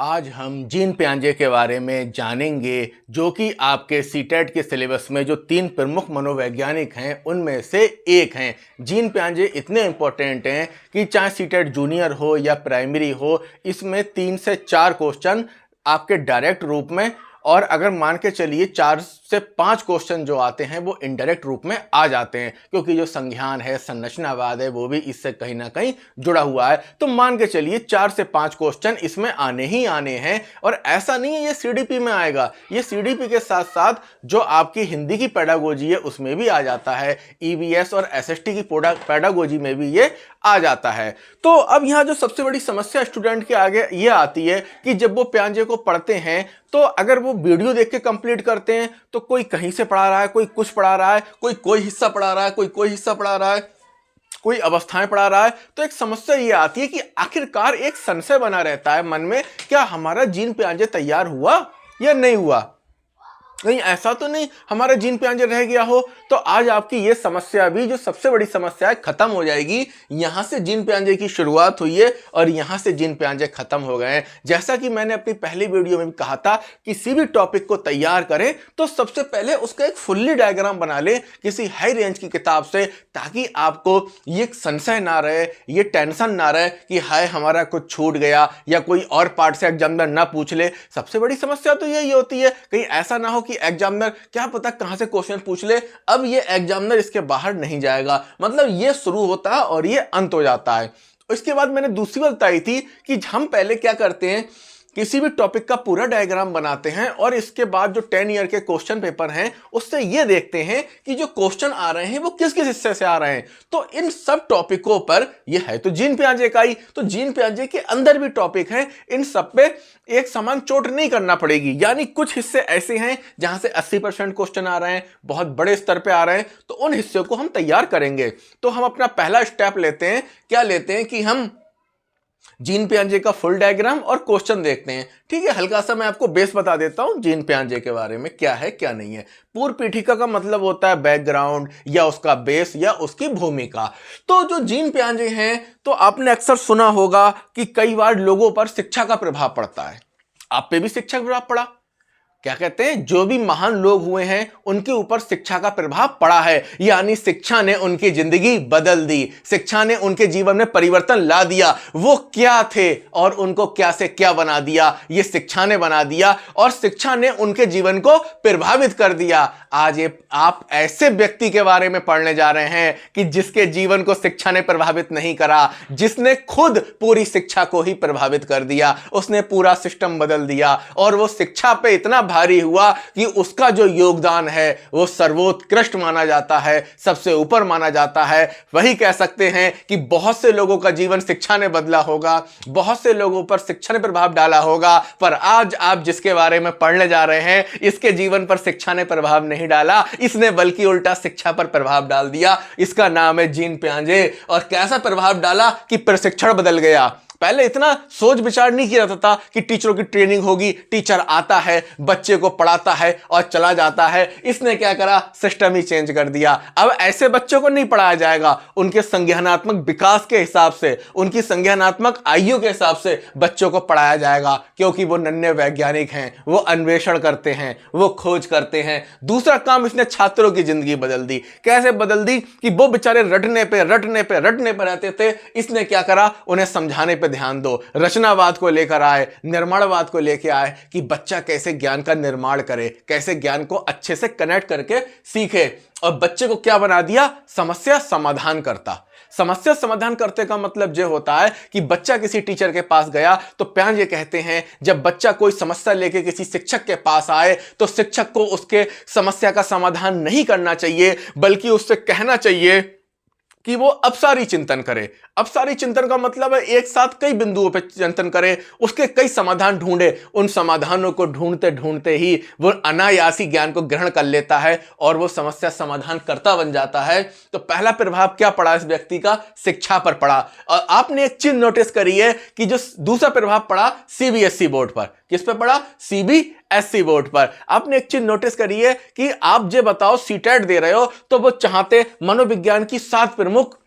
आज हम जीन पियाजे के बारे में जानेंगे, जो कि आपके सीटेट के सिलेबस में जो 3 प्रमुख मनोवैज्ञानिक हैं उनमें से एक हैं। जीन पियाजे इतने इम्पोर्टेंट हैं कि चाहे सीटेट जूनियर हो या प्राइमरी हो, इसमें 3 से 4 क्वेश्चन आपके डायरेक्ट रूप में, और अगर मान के चलिए 4 से 5 क्वेश्चन जो आते हैं वो इनडायरेक्ट रूप में आ जाते हैं, क्योंकि जो संज्ञान है, संरचनावाद है, वो भी इससे कहीं ना कहीं जुड़ा हुआ है। तो मान के चलिए 4 से 5 क्वेश्चन इसमें आने ही आने हैं। और ऐसा नहीं है ये सीडीपी में आएगा, ये सीडीपी के साथ साथ जो आपकी हिंदी की पेडागोजी है उसमें भी आ जाता है, ईवीएस और एसएसटी की पेडागोजी में भी ये आ जाता है। तो अब यहाँ जो सबसे बड़ी समस्या स्टूडेंट के आगे ये आती है कि जब वो पियाजे को पढ़ते हैं तो अगर वो वीडियो देख के कंप्लीट करते हैं तो कोई कहीं से पढ़ा रहा है, कोई कुछ पढ़ा रहा है, कोई हिस्सा पढ़ा रहा है, कोई हिस्सा पढ़ा रहा है, कोई अवस्थाएं पढ़ा रहा है। तो एक समस्या ये आती है कि आखिरकार एक संशय बना रहता है मन में, क्या हमारा जीन पियाजे तैयार हुआ या नहीं हुआ, कहीं ऐसा तो नहीं हमारा जीन पियाजे रह गया हो। तो आज आपकी ये समस्या भी, जो सबसे बड़ी समस्या है, खत्म हो जाएगी। यहां से जीन पियाजे की शुरुआत हुई है और यहां से जीन पियाजे खत्म हो गए हैं। जैसा कि मैंने अपनी पहली वीडियो में भी कहा था, किसी भी टॉपिक को तैयार करें तो सबसे पहले उसका एक फुल्ली डायग्राम बना लें किसी हाई रेंज की किताब से, ताकि आपको ये संशय ना रहे, ये टेंशन ना रहे कि हाय हमारा कुछ छूट गया या कोई और पार्ट से एग्जामिनर ना पूछ ले। सबसे बड़ी समस्या तो यही होती है, कहीं ऐसा ना हो कि एग्जामिनर क्या पता कहां से क्वेश्चन पूछ ले। अब ये एग्जामिनर इसके बाहर नहीं जाएगा, मतलब ये शुरू होता है और ये अंत हो जाता है। इसके बाद मैंने दूसरी बात बताई थी कि हम पहले क्या करते हैं, किसी भी टॉपिक का पूरा डायग्राम बनाते हैं और इसके बाद जो 10 ईयर के क्वेश्चन पेपर हैं उससे ये देखते हैं कि जो क्वेश्चन आ रहे हैं वो किस किस हिस्से से आ रहे हैं। तो इन सब टॉपिकों पर, ये है तो जीन पियाजे का ही, तो जीन पियाजे के अंदर भी टॉपिक हैं, इन सब पे एक समान चोट नहीं करना पड़ेगी। यानी कुछ हिस्से ऐसे हैं जहां से 80% क्वेश्चन आ रहे हैं, बहुत बड़े स्तर पे आ रहे हैं, तो उन हिस्सों को हम तैयार करेंगे। तो हम अपना पहला स्टेप लेते हैं, क्या लेते हैं कि हम जीन पियाजे का फुल डायग्राम और क्वेश्चन देखते हैं। ठीक है, हल्का सा मैं आपको बेस बता देता हूं जीन पियाजे के बारे में, क्या है क्या नहीं है। पूर्व पीठिका का मतलब होता है बैकग्राउंड या उसका बेस या उसकी भूमिका। तो जो जीन पियाजे हैं, तो आपने अक्सर सुना होगा कि कई बार लोगों पर शिक्षा का प्रभाव पड़ता है। आप पे भी शिक्षा का प्रभाव पड़ा, क्या कहते हैं, जो भी महान लोग हुए हैं उनके ऊपर शिक्षा का प्रभाव पड़ा है, यानी शिक्षा ने उनकी जिंदगी बदल दी, शिक्षा ने उनके जीवन में परिवर्तन ला दिया। वो क्या थे और उनको क्या से क्या बना दिया, ये शिक्षा ने बना दिया और शिक्षा ने उनके जीवन को प्रभावित कर दिया। आज आप ऐसे व्यक्ति के बारे में पढ़ने जा रहे हैं कि जिसके जीवन को शिक्षा ने प्रभावित नहीं करा, जिसने खुद पूरी शिक्षा को ही प्रभावित कर दिया, उसने पूरा सिस्टम बदल दिया और वो शिक्षा पे इतना भारी हुआ कि उसका जो योगदान है वो सर्वोत्कृष्ट माना जाता है, सबसे ऊपर माना जाता है। वही कह सकते हैं कि बहुत से लोगों का जीवन शिक्षा ने बदला होगा, बहुत से लोगों पर शिक्षा ने प्रभाव डाला होगा, पर आज आप जिसके बारे में पढ़ने जा रहे हैं, इसके जीवन पर शिक्षा ने प्रभाव नहीं डाला, इसने बल्कि उल्टा शिक्षा पर प्रभाव डाल दिया। इसका नाम है जीन पियाजे। और कैसा प्रभाव डाला कि प्रशिक्षण बदल गया। पहले इतना सोच विचार नहीं किया जाता था कि टीचरों की ट्रेनिंग होगी, टीचर आता है, बच्चे को पढ़ाता है और चला जाता है। इसने क्या करा, सिस्टम ही चेंज कर दिया। अब ऐसे बच्चों को नहीं पढ़ाया जाएगा, उनके संज्ञानात्मक विकास के हिसाब से, उनकी संज्ञानात्मक आयु के हिसाब से बच्चों को पढ़ाया जाएगा, क्योंकि वो नन्हे वैज्ञानिक हैं, वो अन्वेषण करते हैं, वो खोज करते हैं। दूसरा काम, इसने छात्रों की जिंदगी बदल दी। कैसे बदल दी कि वो बेचारे रटने पे रहते थे, इसने क्या करा, उन्हें समझाने पे ध्यान दो, रचनावाद को लेकर आए, निर्माणवाद को लेकर आए कि बच्चा कैसे ज्ञान का निर्माण करे, कैसे ज्ञान को अच्छे से कनेक्ट करके सीखे। और बच्चे को क्या बना दिया, समस्या समाधान करता। समस्या समाधान करते का मतलब यह होता है कि बच्चा किसी टीचर के पास गया तो पियाजे कहते हैं, जब बच्चा कोई समस्या लेके किसी शिक्षक के पास आए तो शिक्षक को उसके समस्या का समाधान नहीं करना चाहिए, बल्कि उससे कहना चाहिए कि वो अपसारी चिंतन करे। अपसारी चिंतन का मतलब है एक साथ कई बिंदुओं पर चिंतन करे, उसके कई समाधान ढूंढे। उन समाधानों को ढूंढते ढूंढते ही वो अनायासी ज्ञान को ग्रहण कर लेता है और वो समस्या समाधान करता बन जाता है। तो पहला प्रभाव क्या पड़ा इस व्यक्ति का, शिक्षा पर पड़ा। और आपने एक चीज नोटिस करी है कि जो दूसरा प्रभाव पड़ा सीबीएसई बोर्ड पर, किस पे पड़ा, सीबीएसई बोर्ड पर। आपने एक चीज नोटिस करी है कि आप जो बताओ सीटेट दे रहे हो तो वो चाहते मनोविज्ञान की 7 प्रमुख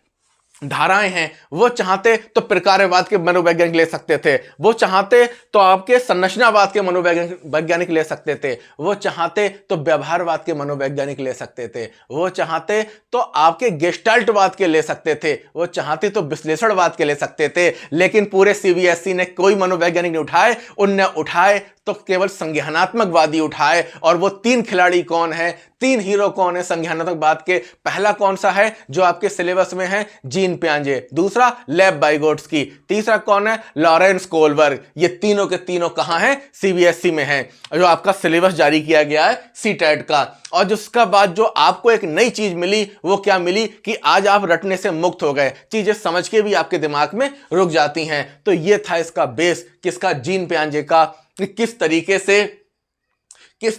धाराएं हैं, वो चाहते तो प्रकार्यवाद के मनोवैज्ञानिक ले सकते थे, वो चाहते तो आपके संरचनावाद के मनोवैज्ञानिक ले सकते थे, वो चाहते तो व्यवहारवाद के मनोवैज्ञानिक ले सकते थे, वो चाहते तो आपके गेस्टाल्टवाद के ले सकते थे, वो चाहते तो विश्लेषणवाद के ले सकते थे। लेकिन पूरे सीबीएसई ने कोई मनोवैज्ञानिक नहीं उठाए, उनने उठाए तो केवल संज्ञानात्मकवादी उठाए। और वो तीन खिलाड़ी कौन है, तीन हीरो कौन है संज्ञानात्मकवाद के? पहला कौन सा है जो आपके सिलेबस में है? जीन पियाजे। दूसरा लेव वाइगोट्स्की। तीसरा कौन है? Lawrence Kohlberg. ये तीनों के तीनों कहां हैं? सीबीएसई में है, जो आपका सिलेबस जारी किया गया है सीटेट का। और जिसका बाद जो आपको एक नई चीज मिली, वो क्या मिली कि आज आप रटने से मुक्त हो गए, चीजें समझ के भी आपके दिमाग में रुक जाती हैं। तो ये था इसका बेस, किसका? जीन पियाजे का। किस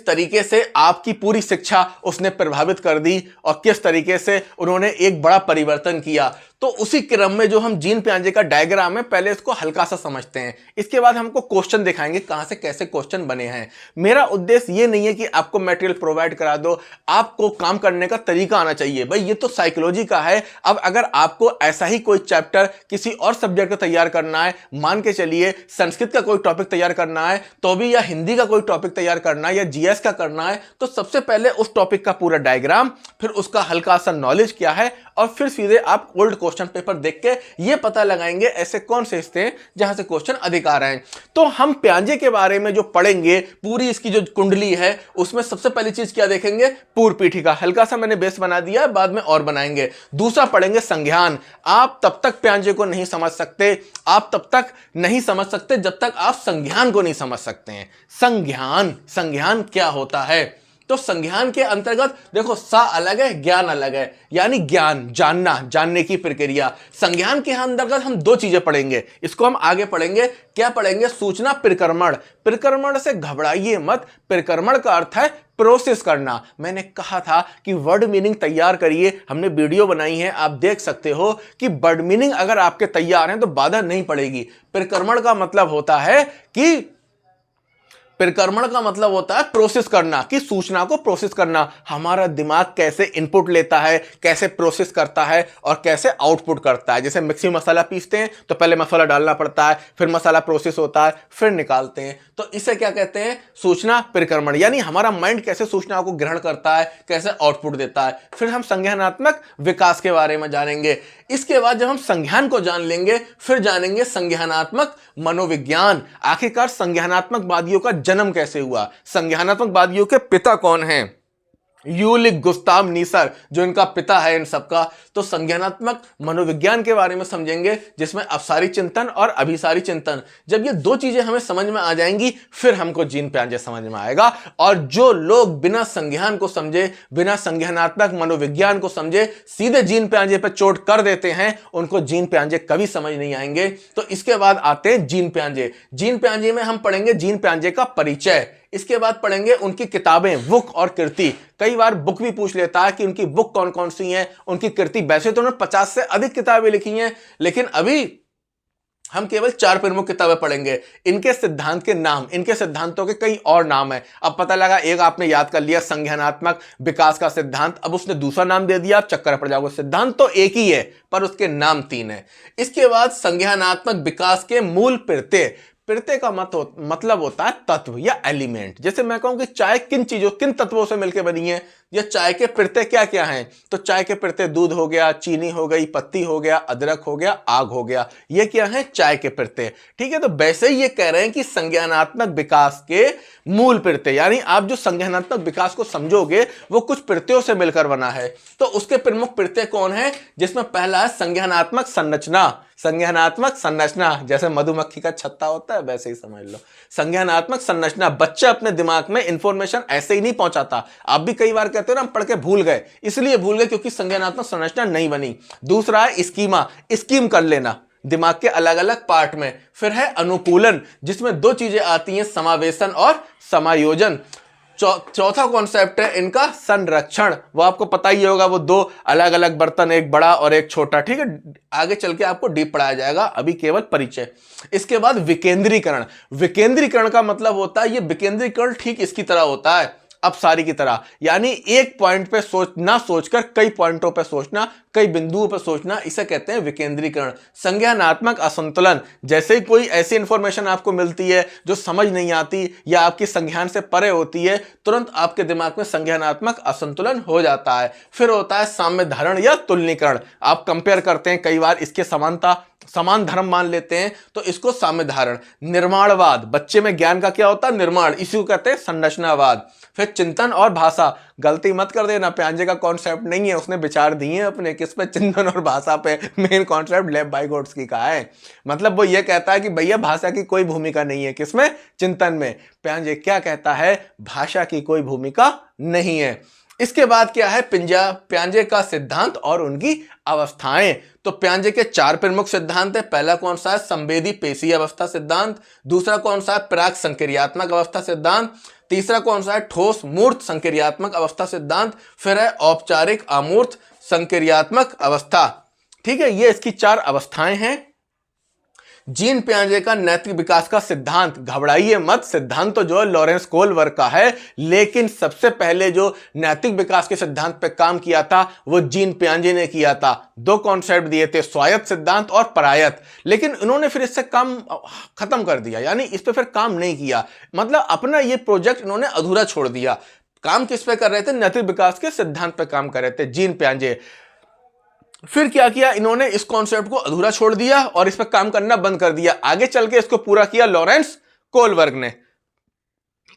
तरीके से आपकी पूरी शिक्षा उसने प्रभावित कर दी और किस तरीके से उन्होंने एक बड़ा परिवर्तन किया। तो उसी क्रम में जो हम जीन पियाजे का डायग्राम है, पहले इसको हल्का सा समझते हैं, इसके बाद हमको क्वेश्चन दिखाएंगे कहां से कैसे क्वेश्चन बने हैं। मेरा उद्देश्य ये नहीं है कि आपको मटेरियल प्रोवाइड करा दो, आपको काम करने का तरीका आना चाहिए। भाई ये तो साइकोलॉजी का है। अब अगर आपको ऐसा ही कोई चैप्टर किसी और सब्जेक्ट का तैयार करना है, मान के चलिए संस्कृत का कोई टॉपिक तैयार करना है तो भी, या हिंदी का कोई टॉपिक तैयार करना है, या जीएस का करना है, तो सबसे पहले उस टॉपिक का पूरा डायग्राम, फिर उसका हल्का सा नॉलेज क्या है, और फिर सीधे आप ओल्ड क्वेश्चन पेपर देख के ये पता लगाएंगे ऐसे कौन से हिस्से हैं जहां से क्वेश्चन अधिक आ रहे हैं। तो हम पियाजे के बारे में जो पढ़ेंगे, पूरी इसकी जो कुंडली है, उसमें सबसे पहली चीज क्या देखेंगे? पूर्व पीठिका। हल्का सा मैंने बेस बना दिया है, बाद में और बनाएंगे। दूसरा पढ़ेंगे संज्ञान। आप तब तक पियाजे को नहीं समझ सकते, आप तब तक नहीं समझ सकते जब तक आप संज्ञान को नहीं समझ सकते हैं। संज्ञान क्या होता है? तो संज्ञान के अंतर्गत देखो, सा अलग है, ज्ञान अलग है, यानी ज्ञान, जानने की प्रक्रिया। संज्ञान के अंतर्गत हम दो चीजें पढ़ेंगे, इसको हम आगे पढ़ेंगे। क्या पढ़ेंगे? सूचना प्रक्रमण। प्रक्रमण से घबराइए मत, प्रक्रमण का अर्थ है प्रोसेस करना। मैंने कहा था कि वर्ड मीनिंग तैयार करिए, हमने वीडियो बनाई है, आप देख सकते हो कि वर्ड मीनिंग अगर आपके तैयार हैं तो बाधा नहीं पड़ेगी। प्रक्रमण का मतलब होता है कि प्रोसेस करना, कि सूचना को प्रोसेस करना। हमारा दिमाग कैसे इनपुट लेता है, कैसे प्रोसेस करता है और कैसे आउटपुट करता है। जैसे मिक्सी मसाला पीसते हैं तो पहले मसाला डालना पड़ता है, फिर मसाला प्रोसेस होता है, फिर निकालते हैं। तो इसे क्या कहते हैं? सूचना प्रक्रमण। यानी हमारा माइंड कैसे सूचना को ग्रहण करता है, कैसे आउटपुट देता है। फिर हम संज्ञानात्मक विकास के बारे में जानेंगे। इसके बाद जब हम संज्ञान को जान लेंगे, फिर जानेंगे संज्ञानात्मक मनोविज्ञान। आखिरकार संज्ञानात्मकवादियों का जन्म कैसे हुआ, संज्ञानात्मकवादियों के पिता कौन हैं? यूलिक गुस्ताव नीसर, जो इनका पिता है इन सबका। तो संज्ञानात्मक मनोविज्ञान के बारे में समझेंगे, जिसमें अपसारी चिंतन और अभिसारी चिंतन। जब ये दो चीजें हमें समझ में आ जाएंगी, फिर हमको जीन पियाजे समझ में आएगा। और जो लोग बिना संज्ञान को समझे, बिना संज्ञानात्मक मनोविज्ञान को समझे सीधे जीन पियाजे पर चोट कर देते हैं, उनको जीन पियाजे कभी समझ नहीं आएंगे। तो इसके बाद आते हैं जीन पियाजे। जीन पियाजे में हम पढ़ेंगे जीन पियाजे का परिचय। इसके बाद पढ़ेंगे उनकी किताबें, बुक और कृति। कई बार बुक भी पूछ लेता है कि उनकी बुक कौन कौन सी हैं, उनकी कृति। वैसे तो उन्होंने 50 से अधिक किताबें लिखी हैं, लेकिन अभी हम केवल 4 प्रमुख किताबें पढ़ेंगे। इनके सिद्धांत के नाम, इनके सिद्धांतों के कई और नाम है। अब पता लगा एक आपने याद कर लिया, संज्ञानात्मक विकास का सिद्धांत, अब उसने दूसरा नाम दे दिया, आप चक्कर पड़ जाओगे। सिद्धांत तो एक ही है पर उसके नाम 3 है। इसके बाद संज्ञानात्मक विकास के मूल पिरते का मतलब होता है तत्व या एलिमेंट। जैसे मैं कहूं कि चाय किन तत्वों से मिलकर बनी है, या चाय के पिरते क्या क्या हैं। तो चाय के पिरते दूध हो गया, चीनी हो गई, पत्ती हो गया, अदरक हो गया, आग हो गया। ये क्या है? चाय के पिरते। ठीक है, तो वैसे ही ये कह रहे हैं कि संज्ञानात्मक विकास के मूल पिरते, यानी आप जो संज्ञानात्मक विकास को समझोगे वो कुछ पिरतों से मिलकर बना है। तो उसके प्रमुख पिरते कौन है? जिसमें पहला है संज्ञानात्मक संरचना। संज्ञानात्मक संरचना, जैसे मधुमक्खी का छत्ता होता है वैसे ही समझ लो। संज्ञानात्मक संरचना, बच्चा अपने दिमाग में इंफॉर्मेशन ऐसे ही नहीं पहुंचाता। आप भी कई बार कहते हो ना, हम पढ़ के भूल गए, इसलिए भूल गए क्योंकि संज्ञानात्मक संरचना नहीं बनी। दूसरा है स्कीम कर लेना दिमाग के अलग अलग पार्ट में। फिर है अनुकूलन, जिसमें 2 चीजें आती हैं, समावेशन और समायोजन। चौथा कॉन्सेप्ट है इनका संरक्षण। वो आपको पता ही होगा, वो 2 अलग अलग बर्तन, एक बड़ा और एक छोटा। ठीक है, आगे चल के आपको डीप पढ़ाया जाएगा, अभी केवल परिचय। इसके बाद विकेंद्रीकरण। विकेंद्रीकरण का मतलब होता है, ये विकेंद्रीकरण ठीक इसकी तरह होता है। अपसारी की तरह, यानी एक पॉइंट पे सोचकर कई पॉइंटों पे सोचना, कई बिंदुओं पे सोचना, इसे कहते हैं विकेंद्रीकरण। संज्ञानात्मक असंतुलन, जैसे ही कोई ऐसी इंफॉर्मेशन आपको मिलती है जो समझ नहीं आती या आपकी संज्ञान से परे होती है, तुरंत आपके दिमाग में संज्ञानात्मक असंतुलन हो जाता है। फिर होता है साम्य धारण या तुलनीकरण। आप कंपेयर करते हैं, कई बार इसके समान धर्म मान लेते हैं, तो इसको साम्य धारण। निर्माणवाद, बच्चे में ज्ञान का क्या होता है? निर्माण, इसी को कहते हैं संरचनावाद। फिर चिंतन और भाषा, गलती मत कर देना, पियाजे का कॉन्सेप्ट नहीं है, उसने विचार दिए अपने, किस पे? चिंतन और भाषा पे। मेन कॉन्सेप्ट लेव वाइगोट्स्की का है। मतलब वो ये कहता है कि भैया भाषा की कोई भूमिका नहीं है, किसमें? चिंतन में। पियाजे क्या कहता है? भाषा की कोई भूमिका नहीं है। इसके बाद क्या है? पियाजे का सिद्धांत और उनकी अवस्थाएं। तो पियाजे के 4 प्रमुख सिद्धांत है। पहला कौन सा है? संवेदी पेशी अवस्था सिद्धांत। दूसरा कौन सा है? प्राक संक्रियात्मक अवस्था सिद्धांत। तीसरा कौन सा है? ठोस मूर्त संक्रियात्मक अवस्था सिद्धांत। फिर है औपचारिक अमूर्त संक्रियात्मक अवस्था। ठीक है, ये इसकी 4 अवस्थाएं हैं। जीन पियाजे का नैतिक विकास का सिद्धांत, घबराइए मत, सिद्धांत तो जो है लॉरेंस कोहलबर्ग का है, लेकिन सबसे पहले जो नैतिक विकास के सिद्धांत पे काम किया था वो जीन पियाजे ने किया था। 2 कॉन्सेप्ट दिए थे, स्वायत्त सिद्धांत और परायत्त, लेकिन उन्होंने फिर इससे काम खत्म कर दिया, यानी इस पे फिर काम नहीं किया। मतलब अपना ये प्रोजेक्ट इन्होंने अधूरा छोड़ दिया। काम किस पे कर रहे थे? नैतिक विकास के सिद्धांत पे काम कर रहे थे जीन पियाजे। फिर क्या किया इन्होंने? इस कॉन्सेप्ट को अधूरा छोड़ दिया और इस पर काम करना बंद कर दिया। आगे चल के इसको पूरा किया लॉरेंस कोहलबर्ग ने,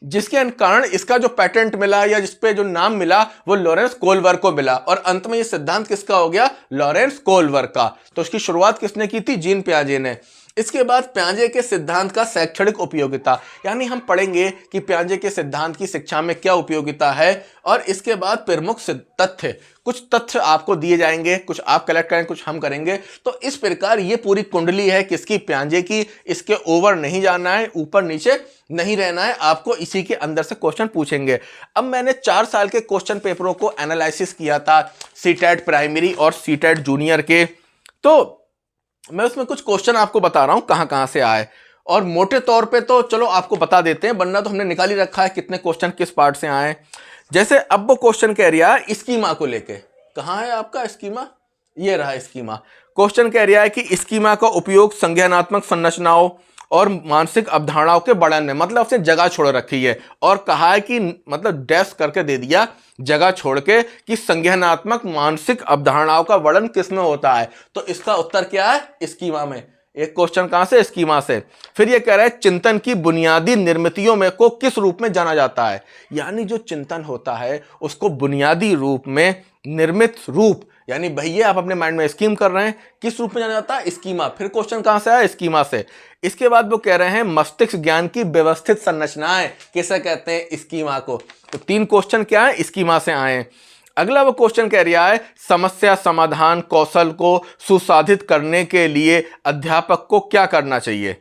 जिसके कारण इसका जो पेटेंट मिला या जिसपे जो नाम मिला वो लॉरेंस कोहलबर्ग को मिला। और अंत में ये सिद्धांत किसका हो गया? लॉरेंस कोहलबर्ग का। तो उसकी शुरुआत किसने की थी? जीन पियाजे ने। इसके बाद पियाजे के सिद्धांत का शैक्षणिक उपयोगिता, यानी हम पढ़ेंगे कि पियाजे के सिद्धांत की शिक्षा में क्या उपयोगिता है। और इसके बाद प्रमुख तथ्य, कुछ तथ्य आपको दिए जाएंगे, कुछ आप कलेक्ट करेंगे, कुछ हम करेंगे। तो इस प्रकार ये पूरी कुंडली है किसकी? पियाजे की। इसके ओवर नहीं जाना है, ऊपर नीचे नहीं रहना है, आपको इसी के अंदर से क्वेश्चन पूछेंगे। अब मैंने 4 साल के क्वेश्चन पेपरों को एनालिसिस किया था, सीटेट प्राइमरी और सीटेट जूनियर के। तो मैं उसमें कुछ क्वेश्चन आपको बता रहा हूं कहां से आए, और मोटे तौर पे तो चलो आपको बता देते हैं, वरना तो हमने निकाल ही रखा है कितने क्वेश्चन किस पार्ट से आए। जैसे अब वो क्वेश्चन कह रहा है स्कीमा को लेके, कहां है आपका स्कीमा? ये रहा स्कीमा। क्वेश्चन कह रहा है कि स्कीमा का उपयोग संज्ञानात्मक संरचनाओं और मानसिक अवधारणाओं के वर्णन में, मतलब उसने जगह छोड़ रखी है और कहा है कि मतलब डैश करके दे दिया जगह छोड़ के कि संज्ञानात्मक मानसिक अवधारणाओं का वर्णन किस में होता है। तो इसका उत्तर क्या है? स्कीमा में। एक क्वेश्चन कहां से? स्कीमा से। फिर ये कह रहा है चिंतन की बुनियादी निर्मितियों में को किस रूप में जाना जाता है, यानी जो चिंतन होता है उसको बुनियादी रूप में, निर्मित रूप, यानी भैया आप अपने माइंड में स्कीम कर रहे हैं, किस रूप में जाना जाता है? स्कीमा। फिर क्वेश्चन कहां से आया? स्कीमा से। इसके बाद वो कह रहे हैं मस्तिष्क ज्ञान की व्यवस्थित संरचनाएं किसे कहते हैं? स्कीमा को। तो 3 क्वेश्चन क्या है? स्कीमा से आए। अगला वो क्वेश्चन कह रहा है समस्या समाधान कौशल को सुसाधित करने के लिए अध्यापक को क्या करना चाहिए?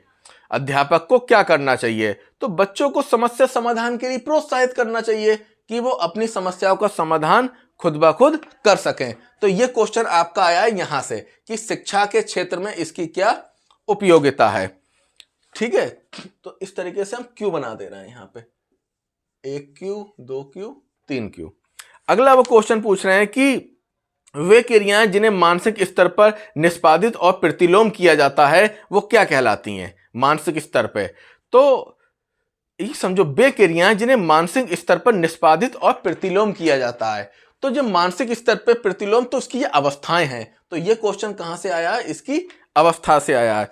अध्यापक को क्या करना चाहिए? तो बच्चों को समस्या समाधान के लिए प्रोत्साहित करना चाहिए कि वो अपनी समस्याओं का समाधान खुद ब खुद कर सकें। तो ये क्वेश्चन आपका आया है यहां से कि शिक्षा के क्षेत्र में इसकी क्या उपयोगिता है। ठीक है, तो इस तरीके से हम क्यू बना दे रहे हैं यहां पे, 1 क्यू 2 क्यू 3 क्यू। अगला वो क्वेश्चन पूछ रहे हैं कि वे क्रियाएं जिन्हें मानसिक स्तर पर निष्पादित और प्रतिलोम किया जाता है वो क्या कहलाती हैं? मानसिक स्तर पे तो ये समझो, वे क्रियाएं जिन्हें मानसिक स्तर पर निष्पादित और प्रतिलोम किया जाता है। तो जब मानसिक स्तर पर प्रतिलोम, तो उसकी ये अवस्थाएं हैं। तो ये क्वेश्चन कहां से आया है? इसकी अवस्था से आया है।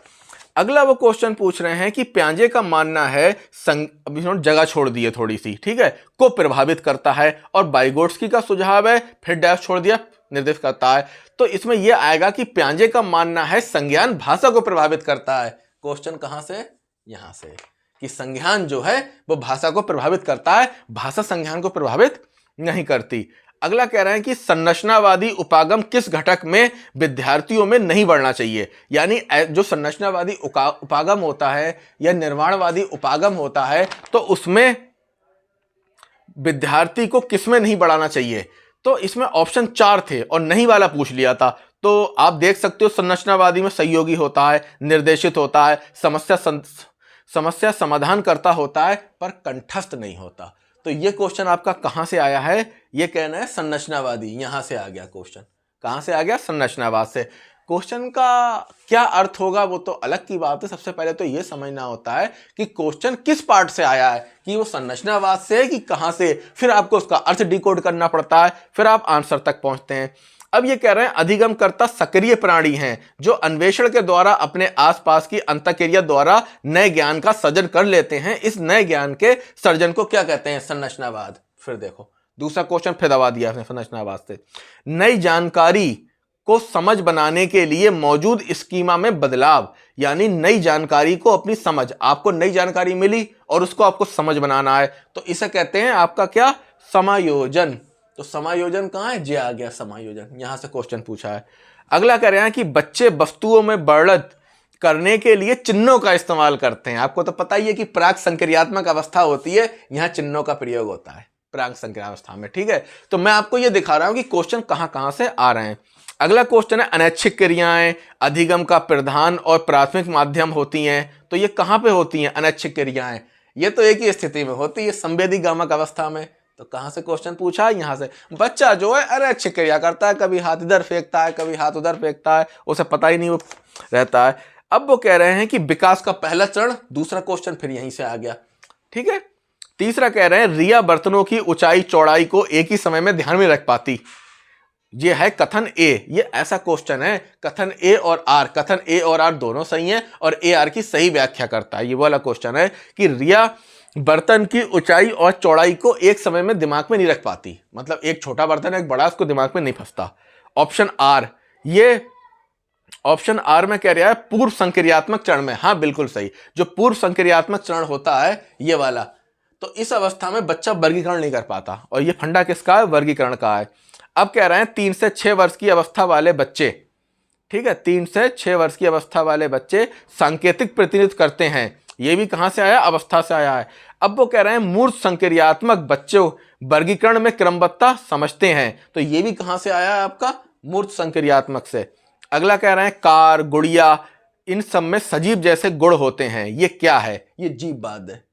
अगला वो क्वेश्चन पूछ रहे हैं कि पियाजे का मानना है अभी जगह छोड़ दी है थोड़ी सी, ठीक है, को प्रभावित करता है, और वाइगोट्स्की का सुझाव है, फिर डैश छोड़ दिया, निर्देश करता है। तो इसमें यह आएगा कि पियाजे का मानना है संज्ञान भाषा को प्रभावित करता है। क्वेश्चन कहां से? यहां से, कि संज्ञान जो है वो भाषा को प्रभावित करता है, भाषा संज्ञान को प्रभावित नहीं करती। अगला कह रहे हैं कि संरचनावादी उपागम किस घटक में विद्यार्थियों में नहीं बढ़ना चाहिए, यानी जो संरचनावादी उपागम होता है या निर्माणवादी उपागम होता है तो उसमें विद्यार्थी को किस में नहीं बढ़ाना चाहिए। तो इसमें ऑप्शन 4 थे और नहीं वाला पूछ लिया था। तो आप देख सकते हो संरचनावादी में सहयोगी होता है, निर्देशित होता है, समस्या समाधान करता होता है, पर कंठस्थ नहीं होता। तो तो ये क्वेश्चन आपका कहां से आया है? ये कहना है संरचनावादी, यहां से आ गया क्वेश्चन। कहां से आ गया? संरचनावाद से। क्वेश्चन का क्या अर्थ होगा वो तो अलग की बात है। सबसे पहले तो ये समझना होता है कि क्वेश्चन किस पार्ट से आया है, कि वो संरचनावाद से है कि कहां से। फिर आपको उसका अर्थ डिकोड करना पड़ता है, फिर आप आंसर तक पहुंचते हैं। अब ये कह रहे हैं अधिगमकर्ता सक्रिय प्राणी हैं जो अन्वेषण के द्वारा अपने आसपास की अंतःक्रिया द्वारा नए ज्ञान का सृजन कर लेते हैं। इस नए ज्ञान के सर्जन को क्या कहते हैं? संरचनावाद। फिर देखो दूसरा क्वेश्चन फिर दबा दिया उसने संरचनावाद से। नई जानकारी को समझ बनाने के लिए मौजूद स्कीमा में बदलाव, यानी नई जानकारी को अपनी समझ, आपको नई जानकारी मिली और उसको आपको समझ बनाना है, तो इसे कहते हैं आपका क्या? समायोजन। तो समायोजन कहां है? जे आ गया समायोजन, यहां से क्वेश्चन पूछा है। अगला कह रहे हैं कि बच्चे वस्तुओं में बढ़त करने के लिए चिन्हों का इस्तेमाल करते हैं। आपको तो पता ही है कि प्राक संक्रियात्मक अवस्था होती है, यहां चिन्हों का प्रयोग होता है प्राक संक्रियावस्था में। ठीक है, तो मैं आपको यह दिखा रहा हूं कि क्वेश्चन कहां कहां से आ रहे हैं। अगला क्वेश्चन है अनैच्छिक क्रियाएं अधिगम का प्रधान और प्राथमिक माध्यम होती हैं। तो ये कहां पे होती हैं अनैच्छिक क्रियाएं? ये तो एक ही स्थिति में होती है, संवेदी गामक अवस्था में। तो कहां से क्वेश्चन पूछा है? यहां से। बच्चा जो है अनैच्छिक क्रिया करता है, कभी हाथ इधर फेंकता है, कभी हाथ उधर फेंकता है, उसे पता ही नहीं वो रहता है। अब वो कह रहे हैं कि विकास का पहला चरण, दूसरा क्वेश्चन फिर यहीं से आ गया। ठीक है, तीसरा कह रहे हैं रिया बर्तनों की ऊंचाई चौड़ाई को एक ही समय में ध्यान में रख पाती। ये है कथन ए। ये ऐसा क्वेश्चन है, कथन ए और आर, कथन ए और आर दोनों सही हैं और ए आर की सही व्याख्या करता है। ये वाला क्वेश्चन है कि रिया बर्तन की ऊंचाई और चौड़ाई को एक समय में दिमाग में नहीं रख पाती, मतलब एक छोटा बर्तन है एक बड़ा, उसको दिमाग में नहीं फंसता। ऑप्शन आर, ये ऑप्शन आर में कह रहा है पूर्व संक्रियात्मक चरण में। हाँ बिल्कुल सही, जो पूर्व संक्रियात्मक चरण होता है ये वाला, तो इस अवस्था में बच्चा वर्गीकरण नहीं कर पाता, और ये फंडा किसका है? वर्गीकरण का है। अब कह रहे हैं 3 से 6 वर्ष की अवस्था वाले बच्चे, ठीक है, 3 से 6 वर्ष की अवस्था वाले बच्चे सांकेतिक प्रतिनिधित्व करते हैं। ये भी कहां से आया? अवस्था से आया है। अब वो कह रहे हैं मूर्त संक्रियात्मक बच्चों वर्गीकरण में क्रमबद्धता समझते हैं। तो ये भी कहां से आया है? आपका मूर्त संक्रियात्मक से। अगला कह रहे हैं कार, गुड़िया, इन सब में सजीव जैसे गुण होते हैं। ये क्या है? ये जीववाद है।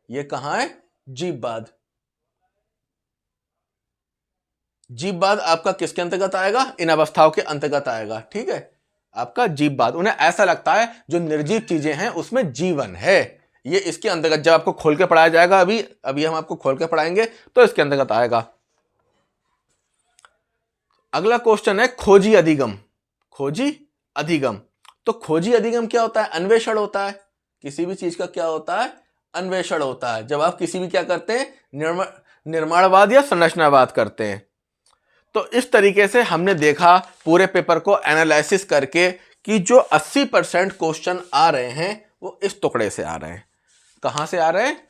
ये कहां है? जीववाद। जीववाद आपका किसके अंतर्गत आएगा? इन अवस्थाओं के अंतर्गत आएगा। ठीक है, आपका जीववाद। उन्हें ऐसा लगता है जो निर्जीव चीजें हैं उसमें जीवन है, ये इसके अंतर्गत। जब आपको खोल के पढ़ाया जाएगा, अभी हम आपको खोल के पढ़ाएंगे तो इसके अंतर्गत आएगा। अगला क्वेश्चन है खोजी अधिगम। खोजी अधिगम, तो खोजी अधिगम क्या होता है? अन्वेषण होता है। किसी भी चीज का क्या होता है? अन्वेषण होता है। जब आप किसी भी क्या करते हैं? निर्माणवाद या संरचनावाद करते हैं। तो इस तरीके से हमने देखा पूरे पेपर को एनालिसिस करके कि जो 80% क्वेश्चन आ रहे हैं वो इस टुकड़े से आ रहे हैं। कहां से आ रहे हैं?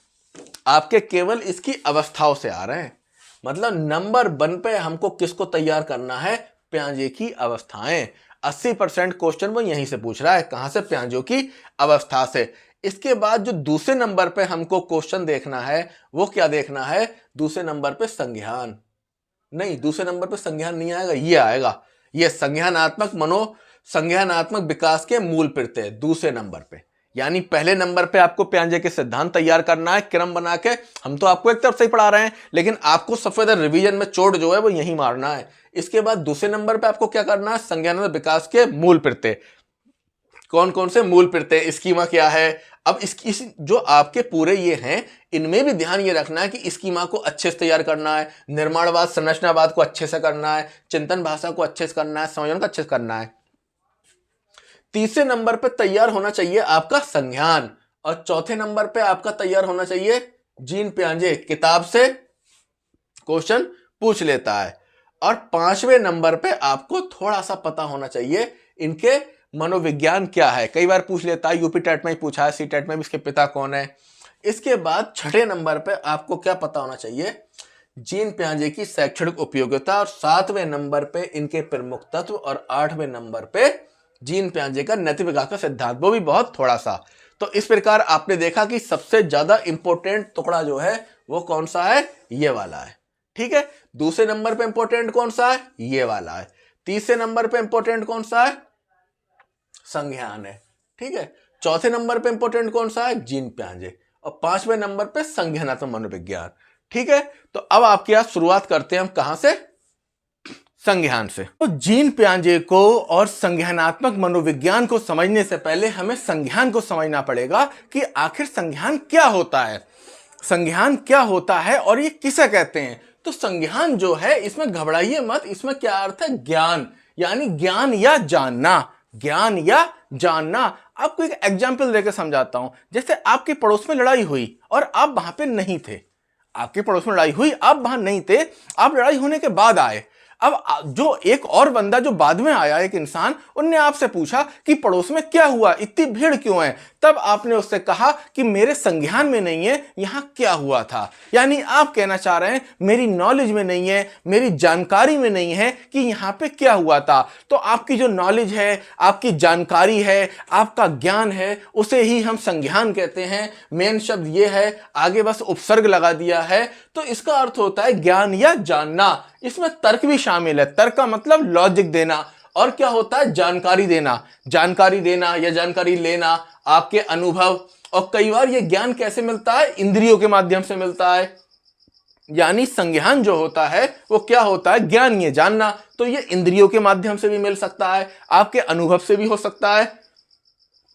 आपके केवल इसकी अवस्थाओं से आ रहे हैं। मतलब नंबर 1 पे हमको किसको तैयार करना है? प्याजे की अवस्थाएं। 80% क्वेश्चन वो यहीं से पूछ रहा है। कहां से? प्याजों की अवस्था से। इसके बाद जो दूसरे नंबर पे हमको क्वेश्चन देखना है वो क्या देखना है? दूसरे नंबर पे संज्ञान। नहीं, दूसरे नंबर पे संज्ञान नहीं आएगा, ये आएगा। ये संज्ञानात्मक विकास के मूल प्रत्यय दूसरे नंबर पे। यानी पहले नंबर पे आपको प्याजे के सिद्धांत तैयार करना है क्रम बना के। हम तो आपको एक तरफ से ही पढ़ा रहे हैं, लेकिन आपको सबसे ज्यादा रिवीजन में चोट जो है वो यही मारना है। इसके बाद दूसरे नंबर पे आपको क्या करना है? संज्ञानात्मक विकास के मूल प्रत्यय। कौन कौन से मूल प्रत्यय? स्कीमा क्या है? अब इस जो आपके पूरे ये हैं, इनमें भी ध्यान ये रखना है कि स्कीमा को अच्छे से तैयार करना है, निर्माणवाद संरचनावाद को अच्छे से करना है, चिंतन भाषा को अच्छे से करना है, संयोजन को अच्छे से करना है। तीसरे नंबर पे तैयार होना चाहिए आपका संज्ञान, और चौथे नंबर पे आपका तैयार होना चाहिए जीन पियाजे। किताब से क्वेश्चन पूछ लेता है। और 5वें नंबर पे आपको थोड़ा सा पता होना चाहिए इनके मनोविज्ञान क्या है। कई बार पूछ लेता है, यूपी टेट में ही पूछा है, सी टेट में भी इसके पिता कौन है। इसके बाद 6ठे नंबर पे आपको क्या पता होना चाहिए? जीन पियाजे की शैक्षणिक उपयोगिता, और 7वें नंबर पे इनके प्रमुख तत्व, और 8वें नंबर पे जीन पियाजे का नैतिक विकास का सिद्धांत, वो भी बहुत थोड़ा सा। तो इस प्रकार आपने देखा कि सबसे ज्यादा इंपॉर्टेंट टुकड़ा जो है वो कौन सा है? ये वाला है। ठीक है, दूसरे नंबर पे इंपॉर्टेंट कौन सा है? ये वाला है। तीसरे नंबर पे इंपॉर्टेंट कौन सा है? संज्ञान है। ठीक है, चौथे नंबर पे इंपॉर्टेंट कौन सा है? जीन पियाजे। और 5वें नंबर पे संज्ञानात्मक मनोविज्ञान। ठीक है, तो अब आपकी आज शुरुआत करते हैं हम कहां से, संज्ञान से। तो जीन पियाजे को और संज्ञानात्मक मनोविज्ञान को समझने से पहले हमें संज्ञान को समझना पड़ेगा कि आखिर संज्ञान क्या होता है, संज्ञान क्या होता है और ये किसे कहते हैं। तो संज्ञान जो है, इसमें घबराइए मत, इसमें क्या अर्थ है, ज्ञान, यानी ज्ञान या जानना, ज्ञान या जानना। आपको एक एग्जाम्पल देकर समझाता हूं। जैसे आपके पड़ोस में लड़ाई हुई और आप वहां पे नहीं थे, आपके पड़ोस में लड़ाई हुई, आप वहां नहीं थे, आप लड़ाई होने के बाद आए। अब जो एक और बंदा जो बाद में आया, एक इंसान, उनने आपसे पूछा कि पड़ोस में क्या हुआ, इतनी भीड़ क्यों है। तब आपने उससे कहा कि मेरे संज्ञान में नहीं है यहां क्या हुआ था। यानी आप कहना चाह रहे हैं मेरी नॉलेज में नहीं है, मेरी जानकारी में नहीं है कि यहां पे क्या हुआ था। तो आपकी जो नॉलेज है, आपकी जानकारी है, आपका ज्ञान है, उसे ही हम संज्ञान कहते हैं। मेन शब्द ये है, आगे बस उपसर्ग लगा दिया है। तो इसका अर्थ होता है ज्ञान या जानना। इसमें तर्क भी शामिल है। तर्क का मतलब लॉजिक देना, और क्या होता है, जानकारी देना। जानकारी देना या जानकारी लेना, आपके अनुभव। और कई बार ये ज्ञान कैसे मिलता है, इंद्रियों के माध्यम से मिलता है। यानी संज्ञान जो होता है वो क्या होता है, ज्ञान, ये जानना। तो ये इंद्रियों के माध्यम से भी मिल सकता है, आपके अनुभव से भी हो सकता है,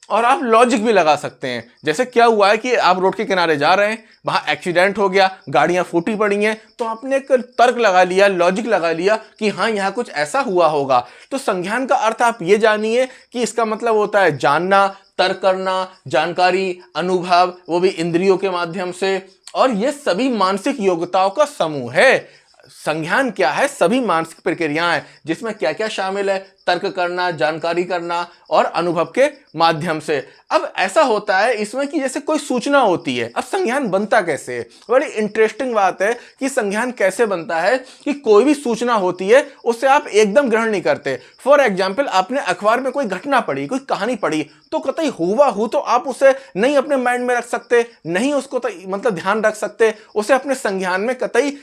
और आप लॉजिक भी लगा सकते हैं। जैसे क्या हुआ है कि आप रोड के किनारे जा रहे हैं, वहां एक्सीडेंट हो गया, गाड़ियां फूटी पड़ी हैं, तो आपने एक तर्क लगा लिया, लॉजिक लगा लिया कि हाँ यहां कुछ ऐसा हुआ होगा। तो संज्ञान का अर्थ आप ये जानिए कि इसका मतलब होता है जानना, तर्क करना, जानकारी, अनुभव, वो भी इंद्रियों के माध्यम से। और ये सभी मानसिक योग्यताओं का समूह है। संज्ञान क्या है, सभी मानसिक प्रक्रियाएं, जिसमें क्या क्या शामिल है, तर्क करना, जानकारी करना और अनुभव के माध्यम से। अब ऐसा होता है इसमें कि जैसे कोई सूचना होती है। अब संज्ञान बनता कैसे है, बड़ी इंटरेस्टिंग बात है कि संज्ञान कैसे बनता है कि कोई भी सूचना होती है उसे आप एकदम ग्रहण नहीं करते। फॉर एग्जाम्पल, आपने अखबार में कोई घटना पढ़ी, कोई कहानी पढ़ी, तो कतई हुबहू तो आप उसे नहीं अपने माइंड में रख सकते, नहीं उसको मतलब ध्यान रख सकते, उसे अपने संज्ञान में कतई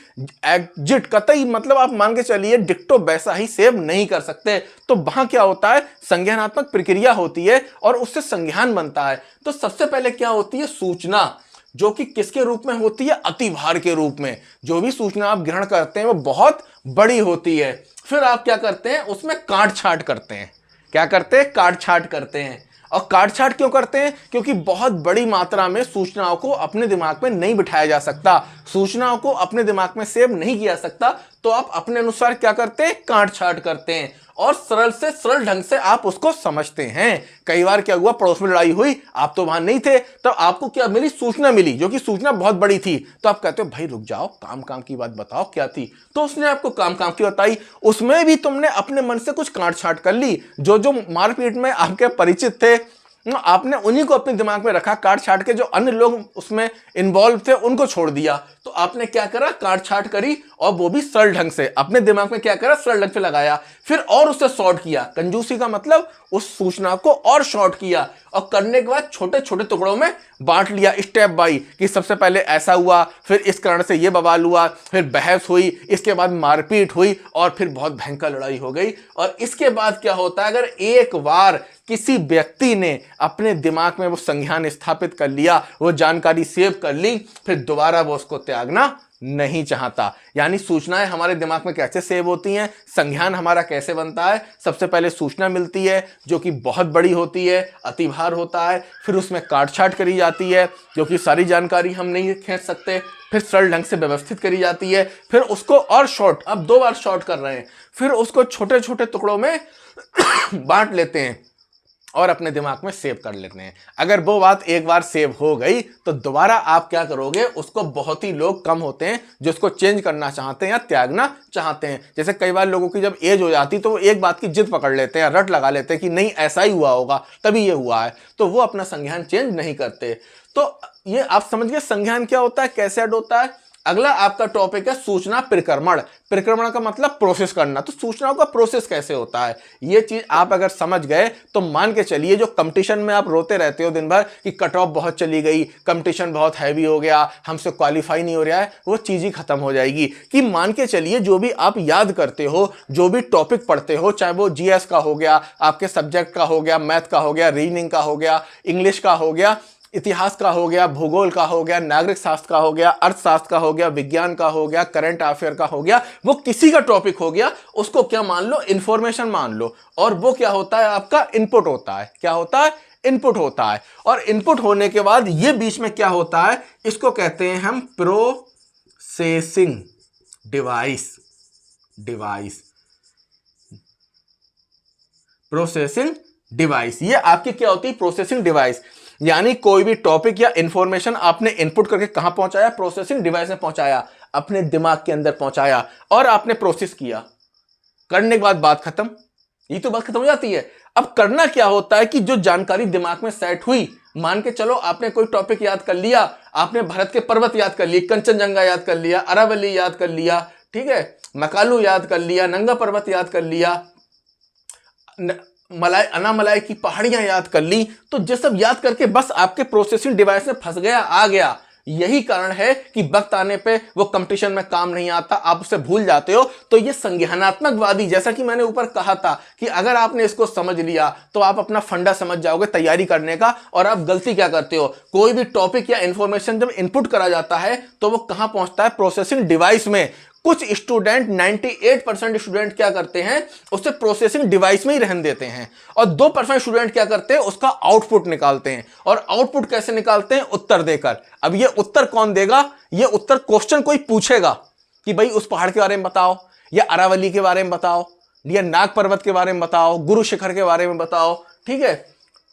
एग्जिट, कतई मतलब आप मान के चलिए डिक्टो वैसा ही सेव नहीं कर सकते। तो वहां क्या होता है, संज्ञानात्मक प्रक्रिया होती है और उससे संज्ञान बनता है। तो सबसे पहले क्या होती है, सूचना, जो कि किसके रूप में होती है, अतिभार के रूप में। जो भी सूचना आप ग्रहण करते हैं वो बहुत बड़ी होती है। फिर आप क्या करते हैं, उसमें काट छाट करते हैं। क्या करते हैं, काट छाट करते हैं। और काट छाट क्यों करते हैं, क्योंकि बहुत बड़ी मात्रा में सूचनाओं को अपने दिमाग में नहीं बिठाया जा सकता, सूचनाओं को अपने दिमाग में सेव नहीं किया सकता। तो आप अपने अनुसार क्या करते हैं, काट छाट करते हैं और सरल से सरल ढंग से आप उसको समझते हैं। कई बार क्या हुआ, पड़ोस में लड़ाई हुई, आप तो वहां नहीं थे, तो आपको क्या मिली, सूचना मिली, जो कि सूचना बहुत बड़ी थी। तो आप कहते हो भाई रुक जाओ, काम काम की बात बताओ क्या थी। तो उसने आपको काम काम की बताई, उसमें भी तुमने अपने मन से कुछ काट छाट कर ली। जो जो मारपीट में आपके परिचित थे, आपने उन्हीं को अपने दिमाग में रखा, काट छाट के जो अन्य लोग उसमें इन्वॉल्व थे उनको छोड़ दिया। तो आपने क्या करा, काट छाट करी, और वो भी सरल ढंग से अपने दिमाग में क्या करा, सरल ढंग से लगाया। फिर और उसे शॉर्ट किया, कंजूसी का मतलब उस सूचना को और शॉर्ट किया, और करने के बाद छोटे छोटे टुकड़ों में बांट लिया, स्टेप बाय, कि सबसे पहले ऐसा हुआ, फिर इस कारण से ये बवाल हुआ, फिर बहस हुई, इसके बाद मारपीट हुई, और फिर बहुत भयंकर लड़ाई हो गई। और इसके बाद क्या होता है, अगर एक बार किसी व्यक्ति ने अपने दिमाग में वो संज्ञान स्थापित कर लिया, वो जानकारी सेव कर ली, फिर दोबारा वो उसको त्यागना नहीं चाहता। यानी सूचनाएं हमारे दिमाग में कैसे सेव होती हैं, संज्ञान हमारा कैसे बनता है। सबसे पहले सूचना मिलती है जो कि बहुत बड़ी होती है, अतिभार होता है, फिर उसमें काट छाट करी जाती है, जो कि सारी जानकारी हम नहीं खींच सकते, फिर सरल ढंग से व्यवस्थित करी जाती है, फिर उसको और शॉर्ट, अब 2 बार शॉर्ट कर रहे हैं, फिर उसको छोटे छोटे टुकड़ों में बांट लेते हैं और अपने दिमाग में सेव कर लेते हैं। अगर वो बात एक बार सेव हो गई तो दोबारा आप क्या करोगे, उसको बहुत ही लोग कम होते हैं जो उसको चेंज करना चाहते हैं या त्यागना चाहते हैं। जैसे कई बार लोगों की जब एज हो जाती तो वो एक बात की जिद पकड़ लेते हैं, रट लगा लेते हैं कि नहीं ऐसा ही हुआ होगा तभी ये हुआ है, तो वो अपना संज्ञान चेंज नहीं करते। तो ये आप समझ गए संज्ञान क्या होता है, कैसे ऐड होता है। अगला आपका टॉपिक है सूचना परिक्रमण। परिक्रमण का मतलब प्रोसेस करना। तो सूचनाओं का प्रोसेस कैसे होता है, ये चीज आप अगर समझ गए तो मान के चलिए जो कंपटीशन में आप रोते रहते हो दिन भर कि कट ऑफ बहुत चली गई, कंपटीशन बहुत हैवी हो गया, हमसे क्वालिफाई नहीं हो रहा है, वो चीज ही खत्म हो जाएगी। कि मान के चलिए जो भी आप याद करते हो, जो भी टॉपिक पढ़ते हो, चाहे वो जीएस का हो गया, आपके सब्जेक्ट का हो गया, मैथ का हो गया, रीजनिंग का हो गया, इंग्लिश का हो गया, इतिहास का हो गया, भूगोल का हो गया, नागरिक शास्त्र का हो गया, अर्थशास्त्र का हो गया, विज्ञान का हो गया, करंट अफेयर का हो गया, वो किसी का टॉपिक हो गया, उसको क्या मान लो, इंफॉर्मेशन मान लो। और वो क्या होता है, आपका इनपुट होता है। क्या होता है, इनपुट होता है। और इनपुट होने के बाद ये बीच में क्या होता है, इसको कहते हैं हम प्रोसेसिंग डिवाइस। प्रोसेसिंग डिवाइस, ये आपकी क्या होती है, प्रोसेसिंग डिवाइस। यानी कोई भी टॉपिक या इंफॉर्मेशन आपने इनपुट करके कहां पहुंचाया, प्रोसेसिंग डिवाइस में पहुंचाया, अपने दिमाग के अंदर पहुंचाया और आपने प्रोसेस किया। करने के बाद बात खत्म, ये तो बात खत्म हो जाती है। अब करना क्या होता है कि जो जानकारी दिमाग में सेट हुई, मान के चलो आपने कोई टॉपिक याद कर लिया, आपने भारत के पर्वत याद कर लिए, कंचनजंगा याद कर लिया, अरावली याद कर लिया, ठीक है, मकालू याद कर लिया, नंगा पर्वत याद कर लिया, अनामलाई की पहाड़ियां याद कर ली, तो ये सब याद करके बस आपके प्रोसेसिंग डिवाइस में फंस गया, आ गया। यही कारण है कि वक्त आने पे वो कंपटीशन में काम नहीं आता, आप उसे भूल जाते हो। तो ये संज्ञानात्मकवादी, जैसा कि मैंने ऊपर कहा था कि अगर आपने इसको समझ लिया तो आप अपना फंडा समझ जाओगे तैयारी करने का। और आप गलती क्या करते हो, कोई भी टॉपिक या इंफॉर्मेशन जब इनपुट करा जाता है तो वो कहां पहुंचता है, प्रोसेसिंग डिवाइस में। कुछ स्टूडेंट 98% स्टूडेंट क्या करते हैं, उसे प्रोसेसिंग डिवाइस में ही रहने देते हैं, और 2% स्टूडेंट क्या करते हैं, उसका आउटपुट निकालते हैं। और आउटपुट कैसे निकालते हैं, उत्तर देकर। अब ये उत्तर कौन देगा, ये उत्तर क्वेश्चन कोई पूछेगा कि भाई उस पहाड़ के बारे में बताओ, या अरावली के बारे में बताओ, या नाग पर्वत के बारे में बताओ, गुरु शिखर के बारे में बताओ, ठीक है,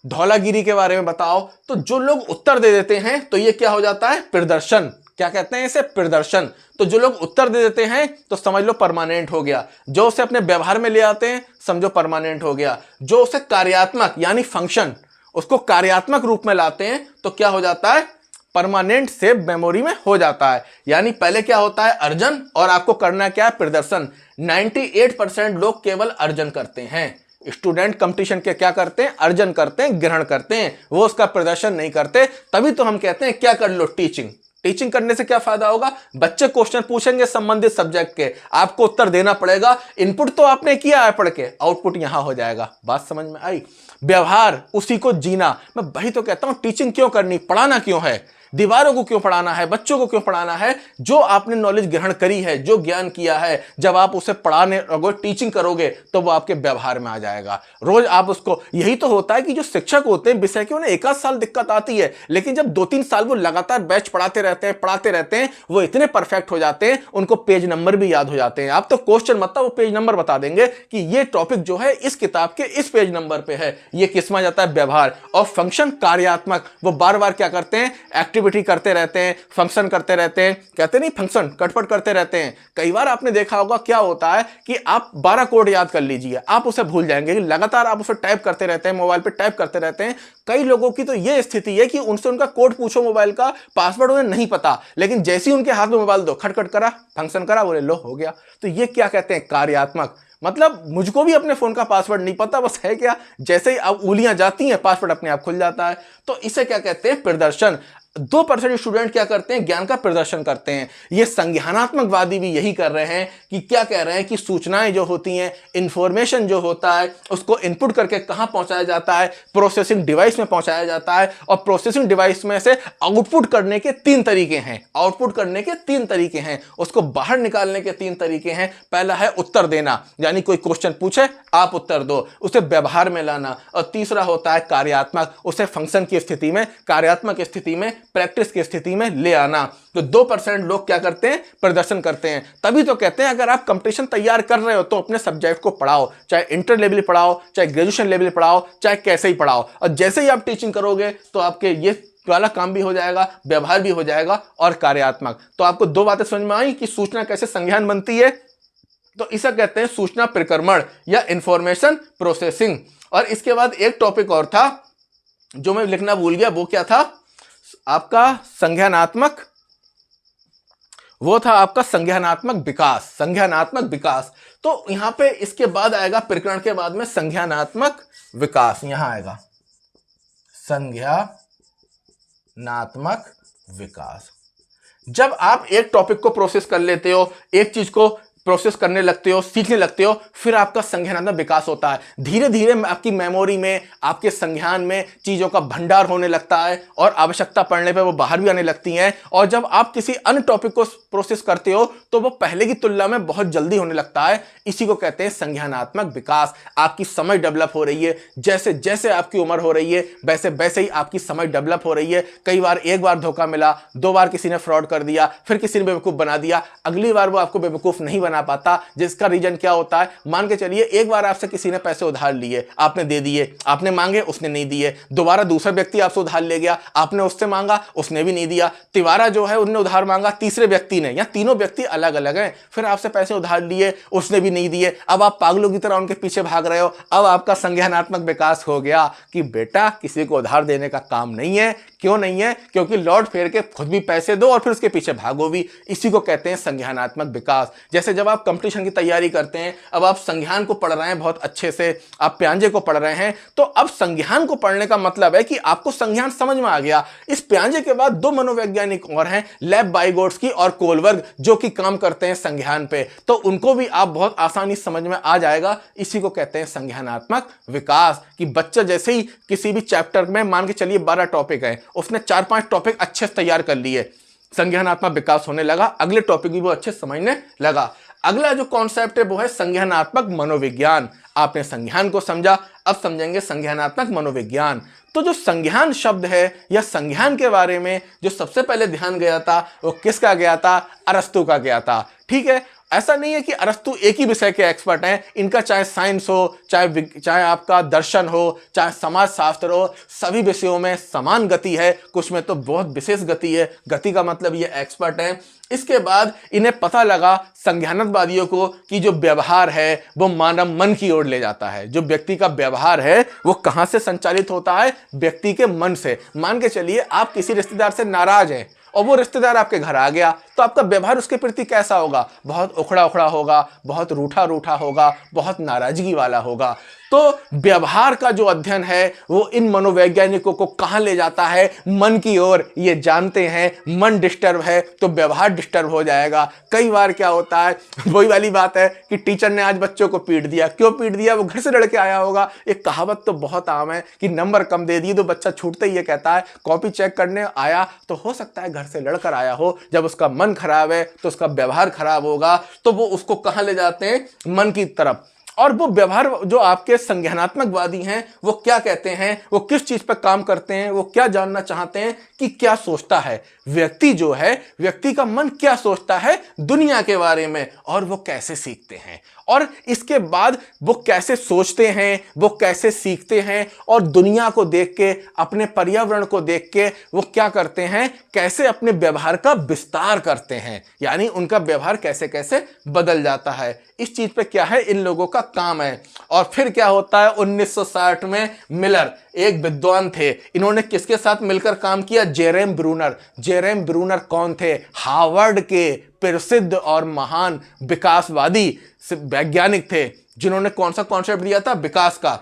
धौलागिरी के बारे में बताओ। तो जो लोग उत्तर दे देते हैं तो ये क्या हो जाता है, प्रदर्शन। क्या कहते हैं इसे, प्रदर्शन। तो जो लोग उत्तर दे देते हैं तो समझ लो परमानेंट हो गया। जो उसे अपने व्यवहार में ले आते हैं समझो परमानेंट हो गया। जो उसे कार्यात्मक यानी फंक्शन, उसको कार्यात्मक रूप में लाते हैं तो क्या हो जाता है, परमानेंट सेव मेमोरी में हो जाता है। यानी पहले क्या होता है, अर्जन, और आपको करना क्या है, प्रदर्शन। 98% लोग केवल अर्जन करते हैं। स्टूडेंट कंपटीशन के क्या करते हैं, अर्जन करते हैं, ग्रहण करते हैं, वो उसका प्रदर्शन नहीं करते। तभी तो हम कहते हैं क्या कर लो, टीचिंग। टीचिंग करने से क्या फायदा होगा, बच्चे क्वेश्चन पूछेंगे संबंधित सब्जेक्ट के, आपको उत्तर देना पड़ेगा। इनपुट तो आपने किया है पढ़ के, आउटपुट यहां हो जाएगा। बात समझ में आई, व्यवहार उसी को जीना। मैं वही तो कहता हूं, टीचिंग क्यों करनी, पढ़ाना क्यों है, दीवारों को क्यों पढ़ाना है, बच्चों को क्यों पढ़ाना है। जो आपने नॉलेज ग्रहण करी है, जो ज्ञान किया है, जब आप उसे पढ़ाने लगोगे, टीचिंग करोगे, तो वो आपके व्यवहार में आ जाएगा। रोज आप उसको, यही तो होता है कि जो शिक्षक होते हैं विषय के, उन्हें एक आध साल दिक्कत आती है, लेकिन जब 2-3 साल वो लगातार बैच पढ़ाते रहते हैं, वो इतने परफेक्ट हो जाते हैं, उनको पेज नंबर भी याद हो जाते हैं। आप तो क्वेश्चन मत, वो पेज नंबर बता देंगे कि ये टॉपिक जो है इस किताब के इस पेज नंबर पे है। ये किसमें जाता है, व्यवहार। और फंक्शन कार्यात्मक, वो बार बार क्या करते हैं, एक्टिविटी करते रहते हैं, फंक्शन करते रहते हैं, कहते नहीं फंक्शन, कटपट करते रहते हैं। कई बार आपने देखा होगा क्या होता है कि आप 12 कोड याद कर लीजिए, आप उसे भूल जाएंगे। लगातार आप उसे टाइप करते रहते हैं, मोबाइल पे टाइप करते रहते हैं। कई लोगों की तो ये स्थिति है कि उनसे उनका कोड पूछो, मोबाइल का पासवर्ड उन्हें नहीं पता, लेकिन जैसे ही उनके हाथ में मोबाइल दो, खटखट करा, फंक्शन करा, बोले लो हो गया। तो ये क्या कहते हैं, कार्यात्मक। मतलब मुझको भी अपने फोन का पासवर्ड नहीं पता, बस है क्या, जैसे ही अब उंगलियां जाती हैं पासवर्ड अपने आप खुल जाता है। तो इसे क्या कहते हैं, प्रदर्शन। 2% स्टूडेंट क्या करते हैं, ज्ञान का प्रदर्शन करते हैं। ये संज्ञानात्मकवादी भी यही कर रहे हैं कि क्या कह रहे हैं कि सूचनाएं जो होती हैं, इंफॉर्मेशन जो होता है, उसको इनपुट करके कहां पहुंचाया जाता है, प्रोसेसिंग डिवाइस में पहुंचाया जाता है। और प्रोसेसिंग डिवाइस में से आउटपुट करने के 3 तरीके हैं। आउटपुट करने के 3 तरीके हैं, उसको बाहर निकालने के 3 तरीके हैं। पहला है उत्तर देना, यानी कोई क्वेश्चन पूछे आप उत्तर दो, उसे व्यवहार में लाना। और तीसरा होता है कार्यात्मक, उसे फंक्शन की स्थिति में, कार्यात्मक स्थिति में, प्रैक्टिस की स्थिति में ले आना। तो 2% लोग क्या करते हैं, प्रदर्शन करते हैं। तभी तो कहते हैं अगर आप कंपटीशन तैयार कर रहे हो तो अपने सब्जेक्ट को पढ़ाओ, चाहे इंटर लेवल पढ़ाओ, चाहे ग्रेजुएशन लेवल पढ़ाओ, चाहे कैसे ही पढ़ाओ। और जैसे ही आप टीचिंग करोगे तो आपके ये वाला काम भी हो जाएगा, व्यवहार भी हो जाएगा और कार्यात्मक। तो आपको 2 बातें समझ में आई कि सूचना कैसे संज्ञान बनती है। तो इसे कहते हैं सूचना प्रक्रमण या इंफॉर्मेशन प्रोसेसिंग। और इसके बाद एक टॉपिक और था जो मैं लिखना भूल गया, वो क्या था आपका, संज्ञानात्मक। वो था आपका संज्ञानात्मक विकास। संज्ञानात्मक विकास, तो यहां पे इसके बाद आएगा, प्रकरण के बाद में संज्ञानात्मक विकास यहां आएगा, संज्ञानात्मक विकास। जब आप एक टॉपिक को प्रोसेस कर लेते हो, एक चीज को प्रोसेस करने लगते हो, सीखने लगते हो, फिर आपका संज्ञानात्मक विकास होता है। धीरे धीरे आपकी मेमोरी में, आपके संज्ञान में चीजों का भंडार होने लगता है और आवश्यकता पड़ने पर वो बाहर भी आने लगती हैं। और जब आप किसी अन्य टॉपिक को प्रोसेस करते हो तो वो पहले की तुलना में बहुत जल्दी होने लगता है। इसी को कहते हैं संज्ञानात्मक विकास। आपकी समझ डेवलप हो रही है, जैसे जैसे आपकी उम्र हो रही है वैसे वैसे ही आपकी समझ डेवलप हो रही है। कई बार एक बार धोखा मिला, 2 बार किसी ने फ्रॉड कर दिया, फिर किसी ने बेवकूफ बना दिया, अगली बार वो आपको बेवकूफ नहीं बना पाता। जिसका रीजन क्या होता है, मान के चलिए एक बार आपसे किसी ने पैसे उधार लिए, आपने दे दिए, आपने मांगे, उसने नहीं दिए। दोबारा दूसरा व्यक्ति आपसे उधार ले गया, आपने उससे मांगा, उसने भी नहीं दिया। तिवारा जो है उन्होंने उधार मांगा, तीसरे व्यक्ति ने, या तीनों व्यक्ति अलग अलग हैं, फिर आपसे पैसे उधार लिए, उसने भी नहीं दिए। अब आप पागलों की तरह उनके पीछे भाग रहे हो। अब आपका संज्ञानात्मक विकास हो गया कि बेटा किसी को उधार देने का काम नहीं है। क्यों नहीं है? क्योंकि लौट फेर के खुद भी पैसे दो और फिर उसके पीछे भागो भी। इसी को कहते हैं संज्ञानात्मक विकास। जैसे जब आप कंपटीशन की तैयारी करते हैं, अब आप संज्ञान को पढ़ रहे हैं बहुत अच्छे से, आप प्याजे को पढ़ रहे हैं, तो अब संज्ञान को पढ़ने का मतलब है कि आपको संज्ञान समझ में आ गया। इस प्याजे के बाद 2 मनोवैज्ञानिक और हैं, लेब बाइगोट्स्की और कोलबर्ग, जो कि काम करते हैं संज्ञान पे, तो उनको भी आप बहुत आसानी समझ में आ जाएगा। इसी को कहते हैं संज्ञानात्मक विकास। कि बच्चा जैसे ही किसी भी चैप्टर में, मान के चलिए 12 टॉपिक है, उसने 4-5 टॉपिक अच्छे से तैयार कर लिए, संज्ञानात्मक विकास होने लगा, अगले टॉपिक भी वो अच्छे से समझने लगा। अगला जो कॉन्सेप्ट है वो है संज्ञानात्मक मनोविज्ञान। आपने संज्ञान को समझा, अब समझेंगे संज्ञानात्मक मनोविज्ञान। तो जो संज्ञान शब्द है या संज्ञान के बारे में जो सबसे पहले ध्यान गया था वो किसका गया था? अरस्तु का गया था। ठीक है, ऐसा नहीं है कि अरस्तु एक ही विषय के एक्सपर्ट हैं। इनका चाहे साइंस हो, चाहे आपका दर्शन हो, चाहे समाज शास्त्र हो, सभी विषयों में समान गति है, कुछ में तो बहुत विशेष गति है। गति का मतलब ये एक्सपर्ट हैं। इसके बाद इन्हें पता लगा संज्ञानवादियों को कि जो व्यवहार है वो मानव मन की ओर ले जाता है। जो व्यक्ति का व्यवहार है वो कहां से संचालित होता है? व्यक्ति के मन से। मान के चलिए आप किसी रिश्तेदार से नाराज हैं और वो रिश्तेदार आपके घर आ गया, तो आपका व्यवहार उसके प्रति कैसा होगा? बहुत उखड़ा उखड़ा होगा, बहुत रूठा रूठा होगा, बहुत नाराजगी वाला होगा। तो व्यवहार का जो अध्ययन है वो इन मनोवैज्ञानिकों को कहां ले जाता है? मन की ओर। ये जानते हैं मन डिस्टर्ब है तो व्यवहार डिस्टर्ब हो जाएगा। कई बार क्या होता है, वही वाली बात है कि टीचर ने आज बच्चों को पीट दिया। क्यों पीट दिया? वो घर से लड़ के आया होगा। एक कहावत तो बहुत आम है कि नंबर कम दे दिए तो बच्चा छूटते ही ये कहता है कॉपी चेक करने आया, तो हो सकता है घर से लड़कर आया हो। जब उसका मन खराब है तो उसका व्यवहार खराब होगा, तो वो उसको कहां ले जाते हैं? मन की तरफ। और वो व्यवहार जो आपके संज्ञानात्मकवादी हैं वो क्या कहते हैं, वो किस चीज पर काम करते हैं, वो क्या जानना चाहते हैं कि क्या सोचता है व्यक्ति। जो है व्यक्ति का मन क्या सोचता है दुनिया के बारे में, और वो कैसे सीखते हैं, और इसके बाद वो कैसे सोचते हैं, वो कैसे सीखते हैं, और दुनिया को देख के, अपने पर्यावरण को देख के वो क्या करते हैं, कैसे अपने व्यवहार का विस्तार करते हैं, यानी उनका व्यवहार कैसे कैसे बदल जाता है। इस चीज पे क्या है, इन लोगों का काम है। और फिर क्या होता है, 1960 में मिलर एक विद्वान थे, इन्होंने किसके साथ मिलकर काम किया? Jerome Brunner. जेरेम ब्रूनर कौन थे? हार्वर्ड के प्रसिद्ध और महान विकासवादी वैज्ञानिक थे, जिन्होंने कौन सा कॉन्सेप्ट दिया था? विकास का।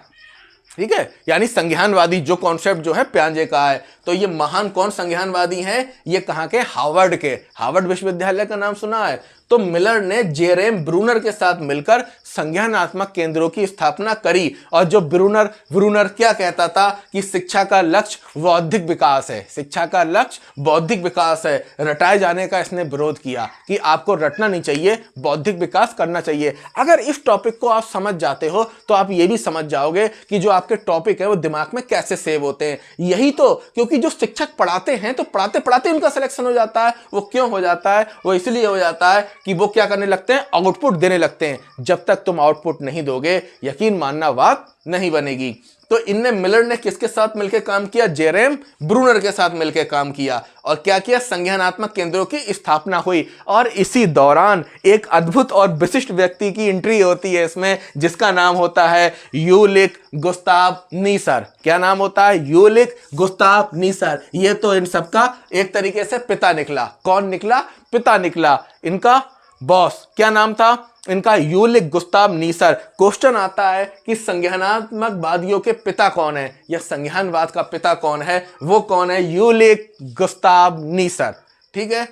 ठीक है, यानी संज्ञानवादी जो कॉन्सेप्ट जो है प्याजे का है। तो ये महान कौन संज्ञानवादी हैं? ये कहां के? हार्वर्ड के। हार्वर्ड विश्वविद्यालय का नाम सुना है? तो मिलर ने जेरेम ब्रूनर के साथ मिलकर संज्ञानात्मक केंद्रों की स्थापना करी। और जो ब्रूनर क्या कहता था कि शिक्षा का लक्ष्य बौद्धिक विकास है, शिक्षा का लक्ष्य बौद्धिक विकास है। रटाए जाने का इसने विरोध किया कि आपको रटना नहीं चाहिए, बौद्धिक विकास करना चाहिए। अगर इस टॉपिक को आप समझ जाते हो तो आप ये भी समझ जाओगे कि जो आपके टॉपिक है वो दिमाग में कैसे सेव होते हैं। यही तो, क्योंकि जो शिक्षक पढ़ाते हैं तो पढ़ाते पढ़ाते उनका सिलेक्शन हो जाता है। वो क्यों हो जाता है? वो इसलिए हो जाता है कि वो क्या करने लगते हैं? आउटपुट देने लगते हैं। जब तक तुम आउटपुट नहीं दोगे, यकीन मानना बात नहीं बनेगी। तो इनने, मिलर ने किसके साथ मिलकर काम किया? जेरेम ब्रूनर के साथ मिलकर काम किया। और क्या किया? संज्ञानात्मक केंद्रों की स्थापना हुई। और इसी दौरान एक अद्भुत और विशिष्ट व्यक्ति की एंट्री होती है इसमें, जिसका नाम होता है यूलिक गुस्ताव नीसर। क्या नाम होता है? यूलिक गुस्ताव नीसर। ये तो इन सबका एक तरीके से पिता निकला। कौन निकला? पिता निकला। इनका बॉस क्या नाम था इनका? यूलिक गुस्ताव नीसर। क्वेश्चन आता है कि संज्ञानात्मकवादियों के पिता कौन है, या संज्ञानवाद का पिता कौन है? वो कौन है? यूलिक गुस्ताव नीसर। ठीक है,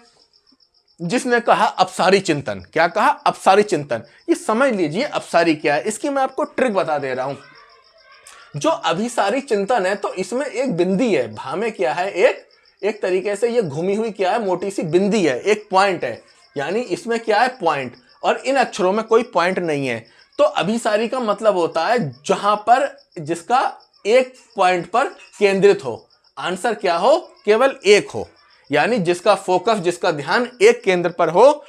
जिसने कहा अपसारी चिंतन। क्या कहा? अपसारी चिंतन। ये समझ लीजिए अपसारी क्या है, इसकी मैं आपको ट्रिक बता दे रहा हूं। जो अभिसारी चिंतन है तो इसमें एक बिंदी है, भा में क्या है, एक तरीके से ये घूमी हुई क्या है, मोटी सी बिंदी है, एक पॉइंट है, यानी इसमें क्या है, पॉइंट, और इन अक्षरों में कोई पॉइंट नहीं है। तो अभिसारी का मतलब होता है जहां पर जिसका एक पॉइंट पर केंद्रित हो, आंसर क्या हो, केवल एक हो, यानी जिसका फोकस, जिसका ध्यान एक केंद्र पर हो,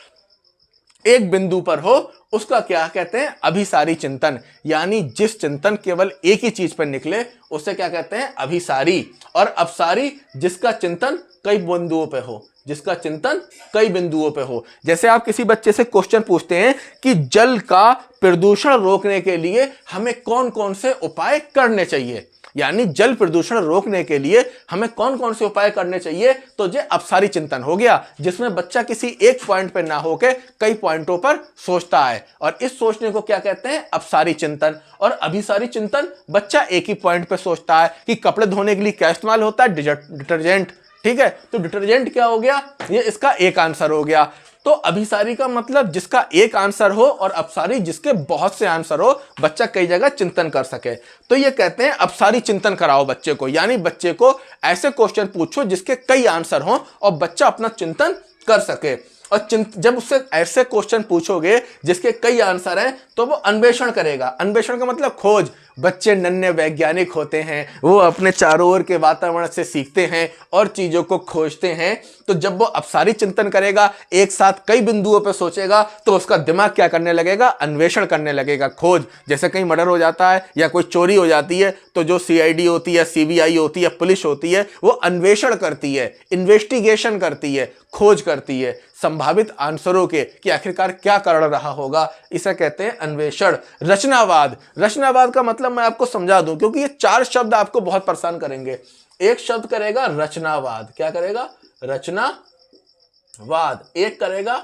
एक बिंदु पर हो, उसका क्या कहते हैं, अभिसारी चिंतन। यानी जिस चिंतन केवल एक ही चीज पर निकले उसे क्या कहते हैं, अभिसारी। और अपसारी जिसका चिंतन कई बिंदुओं पे हो, जिसका चिंतन कई बिंदुओं पे हो। जैसे आप किसी बच्चे से क्वेश्चन पूछते हैं कि जल का प्रदूषण रोकने के लिए हमें कौन कौन से उपाय करने चाहिए, यानी जल प्रदूषण रोकने के लिए हमें कौन कौन से उपाय करने चाहिए, तो ये अपसारी चिंतन हो गया, जिसमें बच्चा किसी एक पॉइंट पर ना होकर कई पॉइंटों पर सोचता है, और इस सोचने को क्या कहते हैं, अपसारी चिंतन। और अभिसारी चिंतन, बच्चा एक ही पॉइंट पर सोचता है कि कपड़े धोने के लिए क्या इस्तेमाल होता है, डिटर्जेंट। ठीक है, तो डिटर्जेंट क्या हो गया, ये इसका एक आंसर हो गया। तो अभिसारी का मतलब जिसका एक आंसर हो, और अपसारी जिसके बहुत से आंसर हो, बच्चा कई जगह चिंतन कर सके। तो ये कहते हैं अपसारी चिंतन कराओ बच्चे को, यानी बच्चे को ऐसे क्वेश्चन पूछो जिसके कई आंसर हो और बच्चा अपना चिंतन कर सके। और जब उससे ऐसे क्वेश्चन पूछोगे जिसके कई आंसर हैं तो वो अन्वेषण करेगा। अन्वेषण का मतलब खोज। बच्चे नन्हे वैज्ञानिक होते हैं, वो अपने चारों ओर के वातावरण से सीखते हैं और चीजों को खोजते हैं। तो जब वो अपसारी चिंतन करेगा, एक साथ कई बिंदुओं पर सोचेगा, तो उसका दिमाग क्या करने लगेगा, अन्वेषण करने लगेगा, खोज। जैसे कहीं मर्डर हो जाता है या कोई चोरी हो जाती है तो जो सीआईडी होती है, सीबीआई होती है, पुलिस होती है, वो अन्वेषण करती है, इन्वेस्टिगेशन करती है, खोज करती है संभावित आंसरों के कि आखिरकार क्या कारण रहा होगा। इसे कहते हैं अन्वेषण। रचनावाद। रचनावाद का मतलब मैं आपको समझा दूं, क्योंकि ये चार शब्द आपको बहुत परेशान करेंगे। एक शब्द करेगा रचनावाद। क्या करेगा, रचनावाद। एक करेगा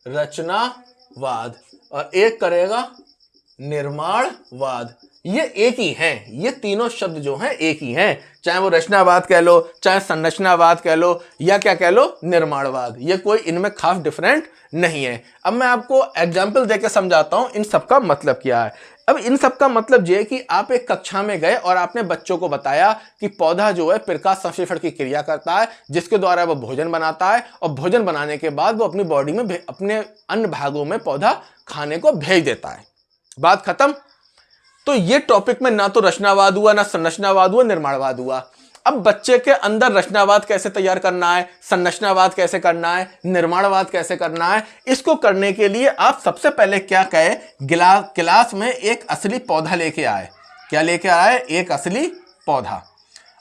संरचनावाद और एक करेगा निर्माणवाद। ये एक ही हैं, ये तीनों शब्द जो हैं एक ही हैं, चाहे वो रचनावाद कह लो, चाहे संरचनावाद कह लो, या क्या कह लो, निर्माणवाद। ये कोई इनमें खास डिफरेंट नहीं है। अब मैं आपको एग्जाम्पल देकर समझाता हूं इन सब का मतलब क्या है। अब इन सब का मतलब ये है कि आप एक कक्षा में गए और आपने बच्चों को बताया कि पौधा जो है प्रकाश संश्लेषण की क्रिया करता है, जिसके द्वारा वो भोजन बनाता है, और भोजन बनाने के बाद वो अपनी बॉडी में, अपने अन्य भागों में पौधा खाने को भेज देता है। बात खत्म। तो ये टॉपिक में ना तो रचनावाद हुआ, ना संरचनावाद हुआ, निर्माणवाद हुआ। अब बच्चे के अंदर रचनावाद कैसे तैयार करना है, संरचनावाद कैसे करना है, निर्माणवाद कैसे करना है, इसको करने के लिए आप सबसे पहले क्या कहें, क्लास में एक असली पौधा लेके आए। क्या लेके आए, एक असली पौधा।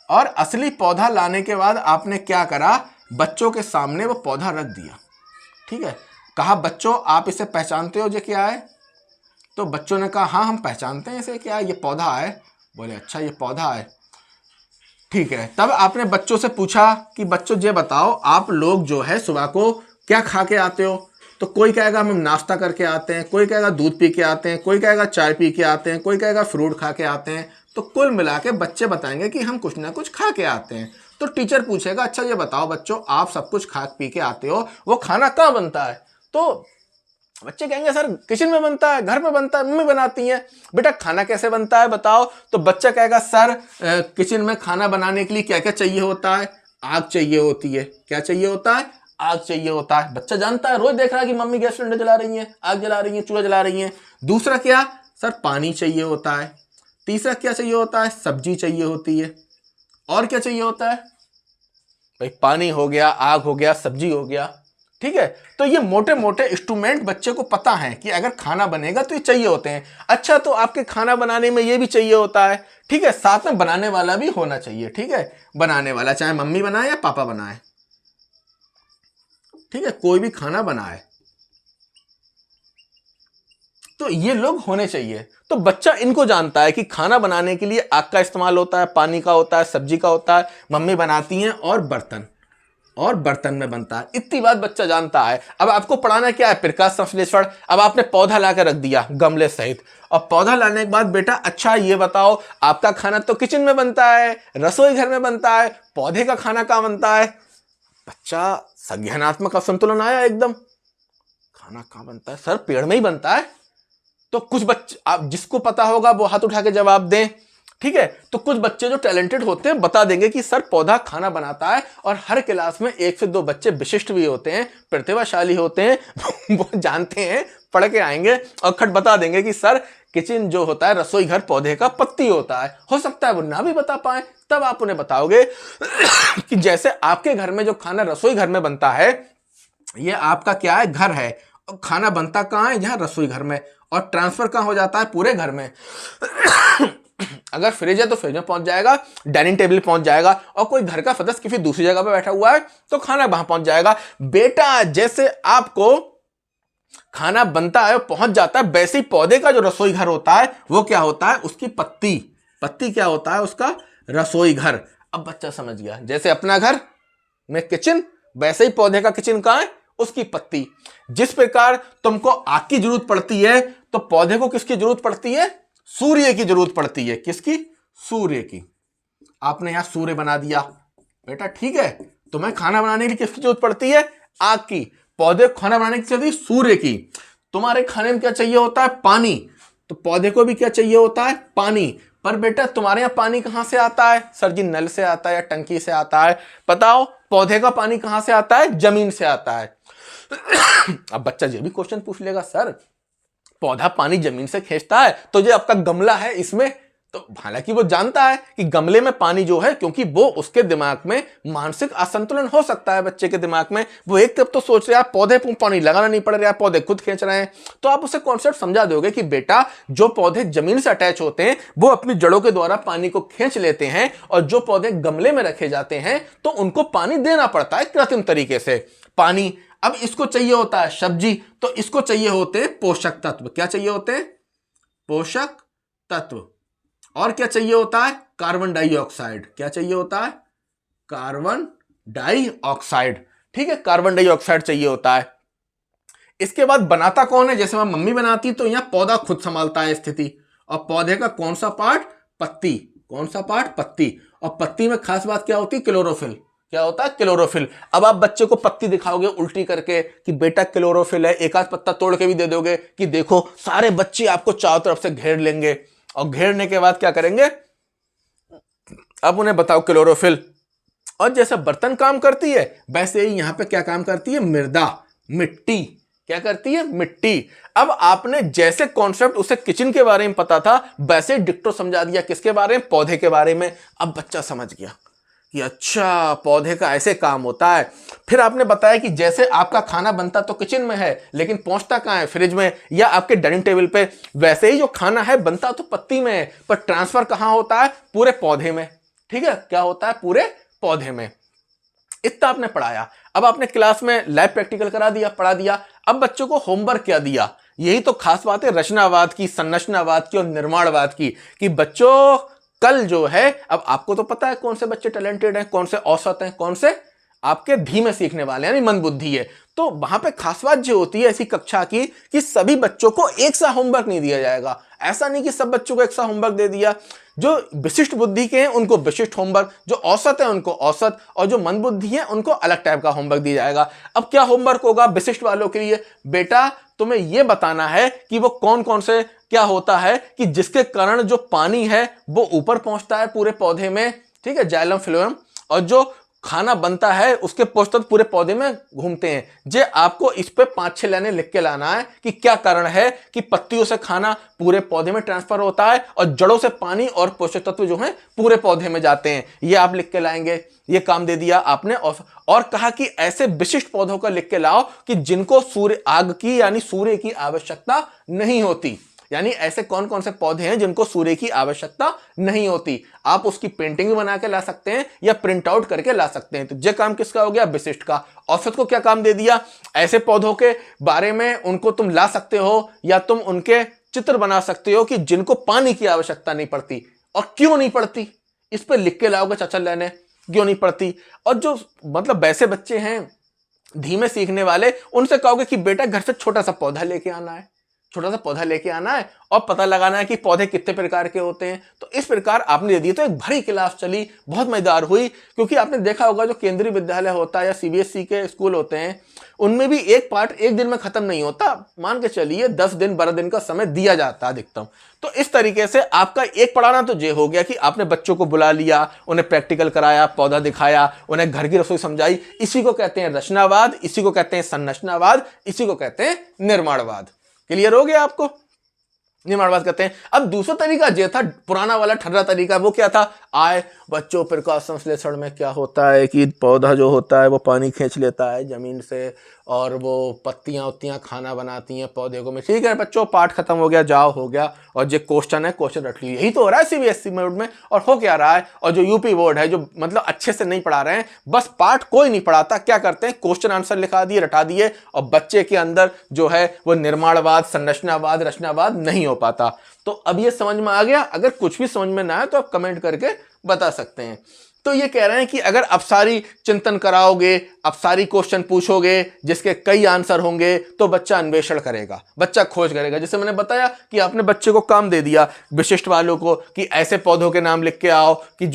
और असली पौधा लाने के बाद आपने क्या करा, बच्चों के सामने वो पौधा रख दिया। ठीक है, कहा बच्चों आप इसे पहचानते हो, ये क्या है? तो बच्चों ने कहा हाँ हम पहचानते हैं इसे, क्या ये पौधा है। बोले अच्छा ये पौधा है, ठीक है। तब आपने बच्चों से पूछा कि बच्चों ये बताओ आप लोग जो है सुबह को क्या खा के आते हो? तो कोई कहेगा हम नाश्ता करके आते हैं, कोई कहेगा दूध पी के आते हैं, कोई कहेगा चाय पी के आते हैं, कोई कहेगा फ्रूट खा के आते हैं। तो कुल मिला के बच्चे बताएंगे कि हम कुछ ना कुछ खा के आते हैं। तो टीचर पूछेगा अच्छा ये बताओ बच्चों आप सब कुछ खा पी के आते हो, वो खाना कहाँ बनता है? तो बच्चे कहेंगे सर किचन में बनता है, घर में बनता है, मम्मी बनाती हैं। बेटा खाना कैसे बनता है बताओ? तो बच्चा कहेगा सर किचन में खाना बनाने के लिए क्या क्या चाहिए होता है? आग चाहिए होती है। क्या चाहिए होता है? आग चाहिए होता है। बच्चा जानता है, रोज देख रहा है कि मम्मी गैस सिलेंडर जला रही है, आग जला रही है, चूल्हा जला रही है। दूसरा क्या सर, पानी चाहिए होता है। तीसरा क्या चाहिए होता है? सब्जी चाहिए होती है। और क्या चाहिए होता है? भाई पानी हो गया, आग हो गया, सब्जी हो गया। ठीक है, तो ये मोटे मोटे इंस्ट्रूमेंट बच्चे को पता है कि अगर खाना बनेगा तो ये चाहिए होते हैं। अच्छा तो आपके खाना बनाने में ये भी चाहिए होता है। ठीक है, साथ में बनाने वाला भी होना चाहिए। ठीक है, बनाने वाला चाहे मम्मी बनाए या पापा बनाए, ठीक है, कोई भी खाना बनाए तो ये लोग होने चाहिए। तो बच्चा इनको जानता है कि खाना बनाने के लिए आग का इस्तेमाल होता है, पानी का होता है, सब्जी का होता है, मम्मी बनाती हैं, और बर्तन में बनता है। इतनी बात बच्चा जानता है। अब आपको पढ़ाना क्या है? प्रकाश संश्लेषण। अब आपने पौधा लाकर रख दिया गमले सहित, और पौधा लाने के बाद बेटा अच्छा ये बताओ आपका खाना तो किचन में बनता है, रसोई घर में बनता है, पौधे का खाना कहाँ बनता है? बच्चा संज्ञानात्मक असंतुलन आया एकदम। खाना कहाँ बनता है सर? पेड़ में ही बनता है। तो कुछ बच्चे, आप जिसको पता होगा वो हाथ उठा के जवाब दें। ठीक है, तो कुछ बच्चे जो टैलेंटेड होते हैं बता देंगे कि सर पौधा खाना बनाता है, और हर क्लास में 1 से 2 बच्चे विशिष्ट भी होते हैं, प्रतिभाशाली होते हैं वो जानते हैं, पढ़ के आएंगे और खट बता देंगे कि सर किचन जो होता है, रसोई घर पौधे का पत्ती होता है। हो सकता है वो ना भी बता पाए, तब आप उन्हें बताओगे कि जैसे आपके घर में जो खाना रसोई घर में बनता है, ये आपका क्या है, घर है, और खाना बनता कहाँ है, यहाँ रसोई घर में, और ट्रांसफर कहाँ हो जाता है, पूरे घर में। अगर फ्रिज है तो फ्रिज में पहुंच जाएगा, डाइनिंग टेबल पहुंच जाएगा, और कोई घर का सदस्य किसी दूसरी जगह पे बैठा हुआ है तो खाना वहां पहुंच जाएगा। बेटा जैसे आपको खाना बनता है पहुंच जाता है, वैसे ही पौधे का जो रसोई घर होता है वो क्या होता है, उसकी पत्ती। पत्ती क्या होता है, उसका रसोई घर। अब बच्चा समझ गया, जैसे अपना घर में किचन, वैसे ही पौधे का किचन कहां है, उसकी पत्ती। जिस प्रकार तुमको आग की जरूरत पड़ती है, तो पौधे को किसकी जरूरत पड़ती है, सूर्य की जरूरत पड़ती है। किसकी? सूर्य की। आपने यहां सूर्य बना दिया बेटा, ठीक है। तुम्हें खाना बनाने के लिए किसकी जरूरत पड़ती है, आग की। पौधे को खाना बनाने की चाहिए सूर्य की। तुम्हारे खाने में क्या चाहिए होता है, पानी, तो पौधे को भी क्या चाहिए होता है, पानी। पर बेटा तुम्हारे यहां पानी कहां से आता है, सर जी नल से आता है या टंकी से आता है, बताओ। पौधे का पानी कहां से आता है, जमीन से आता है। अब बच्चा ये भी क्वेश्चन पूछ लेगा, सर पौधा पानी जमीन से खींचता है, तो जो आपका गमला है इसमें, तो हालांकि वो जानता है कि गमले में पानी जो है, क्योंकि वो उसके दिमाग में मानसिक असंतुलन हो सकता है बच्चे के दिमाग में, वो एक तरफ तो सोच रहा है पौधे को पानी लगाना नहीं पड़ रहा है, पौधे खुद खींच रहे हैं। तो आप उसे कॉन्सेप्ट समझा दोगे कि बेटा जो पौधे जमीन से अटैच होते हैं वो अपनी जड़ों के द्वारा पानी को खींच लेते हैं, और जो पौधे गमले में रखे जाते हैं तो उनको पानी देना पड़ता है कृत्रिम तरीके से पानी। अब इसको चाहिए होता है सब्जी, तो इसको चाहिए होते हैं पोषक तत्व। क्या चाहिए होते हैं, पोषक तत्व। और क्या चाहिए होता है, कार्बन डाइऑक्साइड। क्या चाहिए होता है, कार्बन डाइऑक्साइड। ठीक है, कार्बन डाइऑक्साइड चाहिए होता है। इसके बाद बनाता कौन है, जैसे वहां मम्मी बनाती, तो यहां पौधा खुद संभालता है स्थिति। और पौधे का कौन सा पार्ट, पत्ती। कौन सा पार्ट, पत्ती। और पत्ती में खास बात क्या होती है, क्लोरोफिल। क्या होता है, क्लोरोफिल। अब आप बच्चे को पत्ती दिखाओगे उल्टी करके कि बेटा क्लोरोफिल है, एक आध पत्ता तोड़ के भी दे दोगे कि देखो, सारे बच्चे आपको चारों तरफ से घेर लेंगे, और घेरने के बाद क्या करेंगे, अब उन्हें बताओ क्लोरोफिल। और जैसा बर्तन काम करती है, वैसे ही यहां पे क्या काम करती है, मृदा, मिट्टी। क्या करती है, मिट्टी। अब आपने जैसे कॉन्सेप्ट उसे किचन के बारे में पता था, वैसे डिक्टो समझा दिया किसके बारे में, पौधे के बारे में। अब बच्चा समझ गया कि अच्छा पौधे का ऐसे काम होता है। फिर आपने बताया कि जैसे आपका खाना बनता तो किचन में है, लेकिन पहुंचता कहां है, फ्रिज में या आपके डाइनिंग टेबल पे, वैसे ही जो खाना है बनता तो पत्ती में है, पर ट्रांसफर कहां होता है, पूरे पौधे में। ठीक है, क्या होता है, पूरे पौधे में। इतना आपने पढ़ाया। अब आपने क्लास में लैब प्रैक्टिकल करा दिया, पढ़ा दिया। अब बच्चों को होमवर्क क्या दिया, यही तो खास बात है रचनावाद की, संरचनावाद की और निर्माणवाद की, कि बच्चों कल जो है, अब आपको तो पता है कौन से बच्चे टैलेंटेड हैं, कौन से औसत हैं, कौन से आपके धीमे सीखने वाले यानी मंदबुद्धि है। तो वहां पे खास बात जो होती है ऐसी कक्षा की, कि सभी बच्चों को एक सा होमवर्क नहीं दिया जाएगा। ऐसा नहीं कि सब बच्चों को एक सा होमवर्क दे दिया। जो विशिष्ट बुद्धि के हैं उनको विशिष्ट होमवर्क, जो औसत है उनको औसत, और जो मंदबुद्धि है उनको अलग टाइप का होमवर्क दिया जाएगा। अब क्या होमवर्क होगा विशिष्ट वालों के लिए, बेटा तुम्हें यह बताना है कि वो कौन कौन से क्या होता है कि जिसके कारण जो पानी है वो ऊपर पहुंचता है पूरे पौधे में, ठीक है, जाइलम फ्लोएम, और जो खाना बनता है उसके पोषक तत्व पूरे पौधे में घूमते हैं। जे आपको इस पे 5-6 लाइनें लिख के लाना है कि क्या कारण है कि पत्तियों से खाना पूरे पौधे में ट्रांसफर होता है और जड़ों से पानी और पोषक तत्व जो हैं पूरे पौधे में जाते हैं। ये आप लिख के लाएंगे, ये काम दे दिया आपने। और कहा कि ऐसे विशिष्ट पौधों का लिख के लाओ कि जिनको सूर्य आग की यानी सूर्य की आवश्यकता नहीं होती। यानी ऐसे कौन कौन से पौधे हैं जिनको सूर्य की आवश्यकता नहीं होती। आप उसकी पेंटिंग भी बना के ला सकते हैं या प्रिंट आउट करके ला सकते हैं। तो ये काम किसका हो गया, विशिष्ट का। औसत को क्या काम दे दिया, ऐसे पौधों के बारे में उनको तुम ला सकते हो या तुम उनके चित्र बना सकते हो कि जिनको पानी की आवश्यकता नहीं पड़ती। और क्यों नहीं पड़ती, इस पर लिख के लाओगे चाचा लेने, क्यों नहीं पड़ती। और जो मतलब वैसे बच्चे हैं धीमे सीखने वाले, उनसे कहोगे कि बेटा घर से छोटा सा पौधा लेके आना है, छोटा सा पौधा लेके आना है और पता लगाना है कि पौधे कितने प्रकार के होते हैं। तो इस प्रकार आपने दे दी, तो एक भरी क्लास चली, बहुत मजेदार हुई। क्योंकि आपने देखा होगा जो केंद्रीय विद्यालय होता है या सीबीएसई के स्कूल होते हैं, उनमें भी एक पार्ट एक दिन में खत्म नहीं होता, मान के चलिए 10 दिन 12 दिन का समय दिया जाता है अधिकतम। तो इस तरीके से आपका एक पढ़ाना तो ये हो गया कि आपने बच्चों को बुला लिया, उन्हें प्रैक्टिकल कराया, पौधा दिखाया, उन्हें घर की रसोई समझाई। इसी को कहते हैं रचनावाद, इसी को कहते हैं संरचनावाद, इसी को कहते हैं निर्माणवाद। क्लियर हो गया आपको? निर्माणवाद कहते हैं। अब दूसरा तरीका जो था पुराना वाला ठर्रा तरीका, वो क्या था? आए बच्चों, प्रकाश संश्लेषण में क्या होता है कि पौधा जो होता है वो पानी खींच लेता है जमीन से और वो पत्तियां उत्तियां खाना बनाती हैं पौधे को। में ठीक है बच्चों, पाठ खत्म हो गया, जाओ हो गया, और जो क्वेश्चन है क्वेश्चन रख लीजिए। यही तो हो रहा है सीबीएसई बोर्ड में। और हो क्या रहा है, और जो यूपी बोर्ड है, जो मतलब अच्छे से नहीं पढ़ा रहे हैं, बस पाठ कोई नहीं पढ़ाता, क्या करते हैं क्वेश्चन आंसर लिखा दिए, रटा दिए, और बच्चे के अंदर जो है वो निर्माणवाद, संरचनावाद, रचनावाद नहीं हो पाता। तो अब ये समझ में आ गया? अगर कुछ भी समझ में ना आए तो आप कमेंट करके बता सकते हैं। तो ये कह रहे हैं कि अगर आप सारी चिंतन कराओगे, आप सारी क्वेश्चन पूछोगे जिसके कई आंसर होंगे, तो बच्चा अन्वेषण करेगा, बच्चा खोज करेगा। जैसे मैंने बताया कि आपने बच्चे को काम दे दिया विशिष्ट वालों को कि ऐसे पौधों के नाम लिख के आओ कि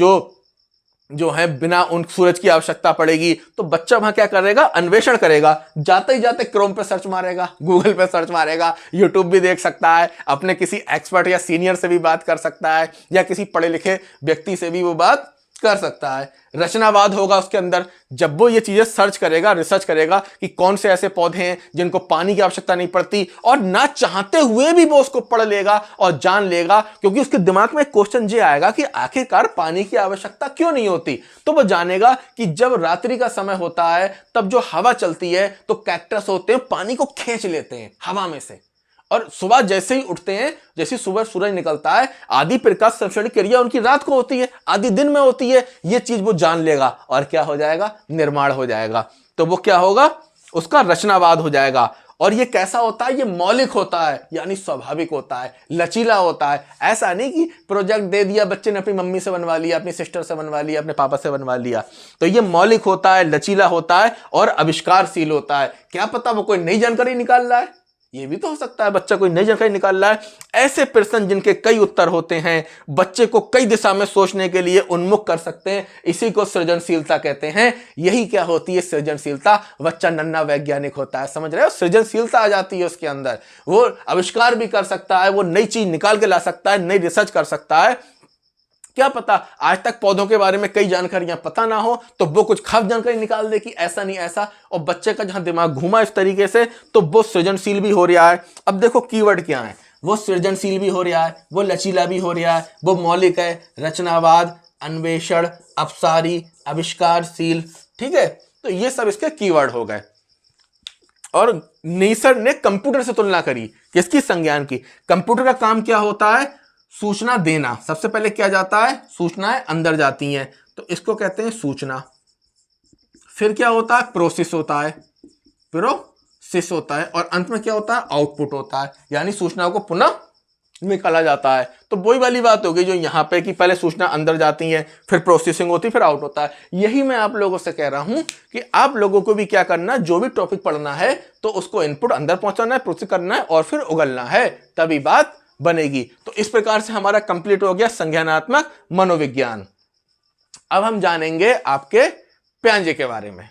जो है बिना उन सूरज की आवश्यकता पड़ेगी। तो बच्चा वहां क्या करेगा? अन्वेषण करेगा। जाते ही जाते क्रोम पे सर्च मारेगा, गूगल पे सर्च मारेगा, यूट्यूब भी देख सकता है, अपने किसी एक्सपर्ट या सीनियर से भी बात कर सकता है, या किसी पढ़े लिखे व्यक्ति से भी वो बात कर सकता है। रचनावाद होगा उसके अंदर। जब वो ये चीजें सर्च करेगा, रिसर्च करेगा कि कौन से ऐसे पौधे हैं जिनको पानी की आवश्यकता नहीं पड़ती, और ना चाहते हुए भी वो उसको पढ़ लेगा और जान लेगा, क्योंकि उसके दिमाग में क्वेश्चन ये आएगा कि आखिरकार पानी की आवश्यकता क्यों नहीं होती। तो वो जानेगा कि जब रात्रि का समय होता है तब जो हवा चलती है तो कैक्टस होते हैं पानी को खींच लेते हैं हवा में से, और सुबह जैसे ही उठते हैं, जैसे सुबह सूरज निकलता है, आधी प्रकाश संश्लेषण क्रिया उनकी रात को होती है, आधी दिन में होती है। ये चीज वो जान लेगा और क्या हो जाएगा? निर्माण हो जाएगा। तो वो क्या होगा? उसका रचनावाद हो जाएगा। और ये कैसा होता है? ये मौलिक होता है, यानी स्वाभाविक होता है, लचीला होता है। ऐसा नहीं कि प्रोजेक्ट दे दिया, बच्चे ने अपनी मम्मी से बनवा लिया, अपनी सिस्टर से बनवा लिया, अपने पापा से बनवा लिया। तो ये मौलिक होता है, लचीला होता है और आविष्कारशील होता है। क्या पता वो कोई नई जानकारी निकाल रहा है, ये भी तो हो सकता है बच्चा कोई नई जानकारी निकाल रहा है। ऐसे प्रश्न जिनके कई उत्तर होते हैं, बच्चे को कई दिशा में सोचने के लिए उन्मुख कर सकते हैं, इसी को सृजनशीलता कहते हैं। यही क्या होती है? सृजनशीलता। बच्चा नन्हा वैज्ञानिक होता है, समझ रहे हो? सृजनशीलता आ जाती है उसके अंदर, वो आविष्कार भी कर सकता है, वो नई चीज निकाल के ला सकता है, नई रिसर्च कर सकता है। क्या पता आज तक पौधों के बारे में कई जानकारियां पता ना हो, तो वो कुछ खास जानकारी निकाल दे कि ऐसा नहीं ऐसा, और बच्चे का जहां दिमाग घूमा इस तरीके से, तो वो सृजनशील भी हो रहा है। अब देखो कीवर्ड क्या है, वो सृजनशील भी हो रहा है, वो लचीला भी हो रहा है, वो मौलिक है, रचनावाद, अन्वेषण, अपसारी, आविष्कारशील। ठीक है, तो ये सब इसके कीवर्ड हो गए। और नीसर ने कंप्यूटर से तुलना करी, किसकी? संज्ञान की। कंप्यूटर का काम क्या होता है? सूचना देना। सबसे पहले क्या जाता है? सूचनाएं अंदर जाती हैं, तो इसको कहते हैं सूचना। फिर क्या होता है? प्रोसेस होता है, प्रोसेस होता है, और अंत में क्या होता है? आउटपुट होता है, यानी सूचनाओं को पुनः निकाला जाता है। तो वही वाली बात होगी जो यहां पे कि पहले सूचना अंदर जाती है, फिर प्रोसेसिंग होती है, फिर आउट होता है। यही मैं आप लोगों से कह रहा हूं कि आप लोगों को भी क्या करना, जो भी टॉपिक पढ़ना है तो उसको इनपुट अंदर पहुंचाना है, प्रोसेस करना है, और फिर उगलना है, तभी बात बनेगी। तो इस प्रकार से हमारा कंप्लीट हो गया संज्ञानात्मक मनोविज्ञान। अब हम जानेंगे आपके प्याजे के बारे में।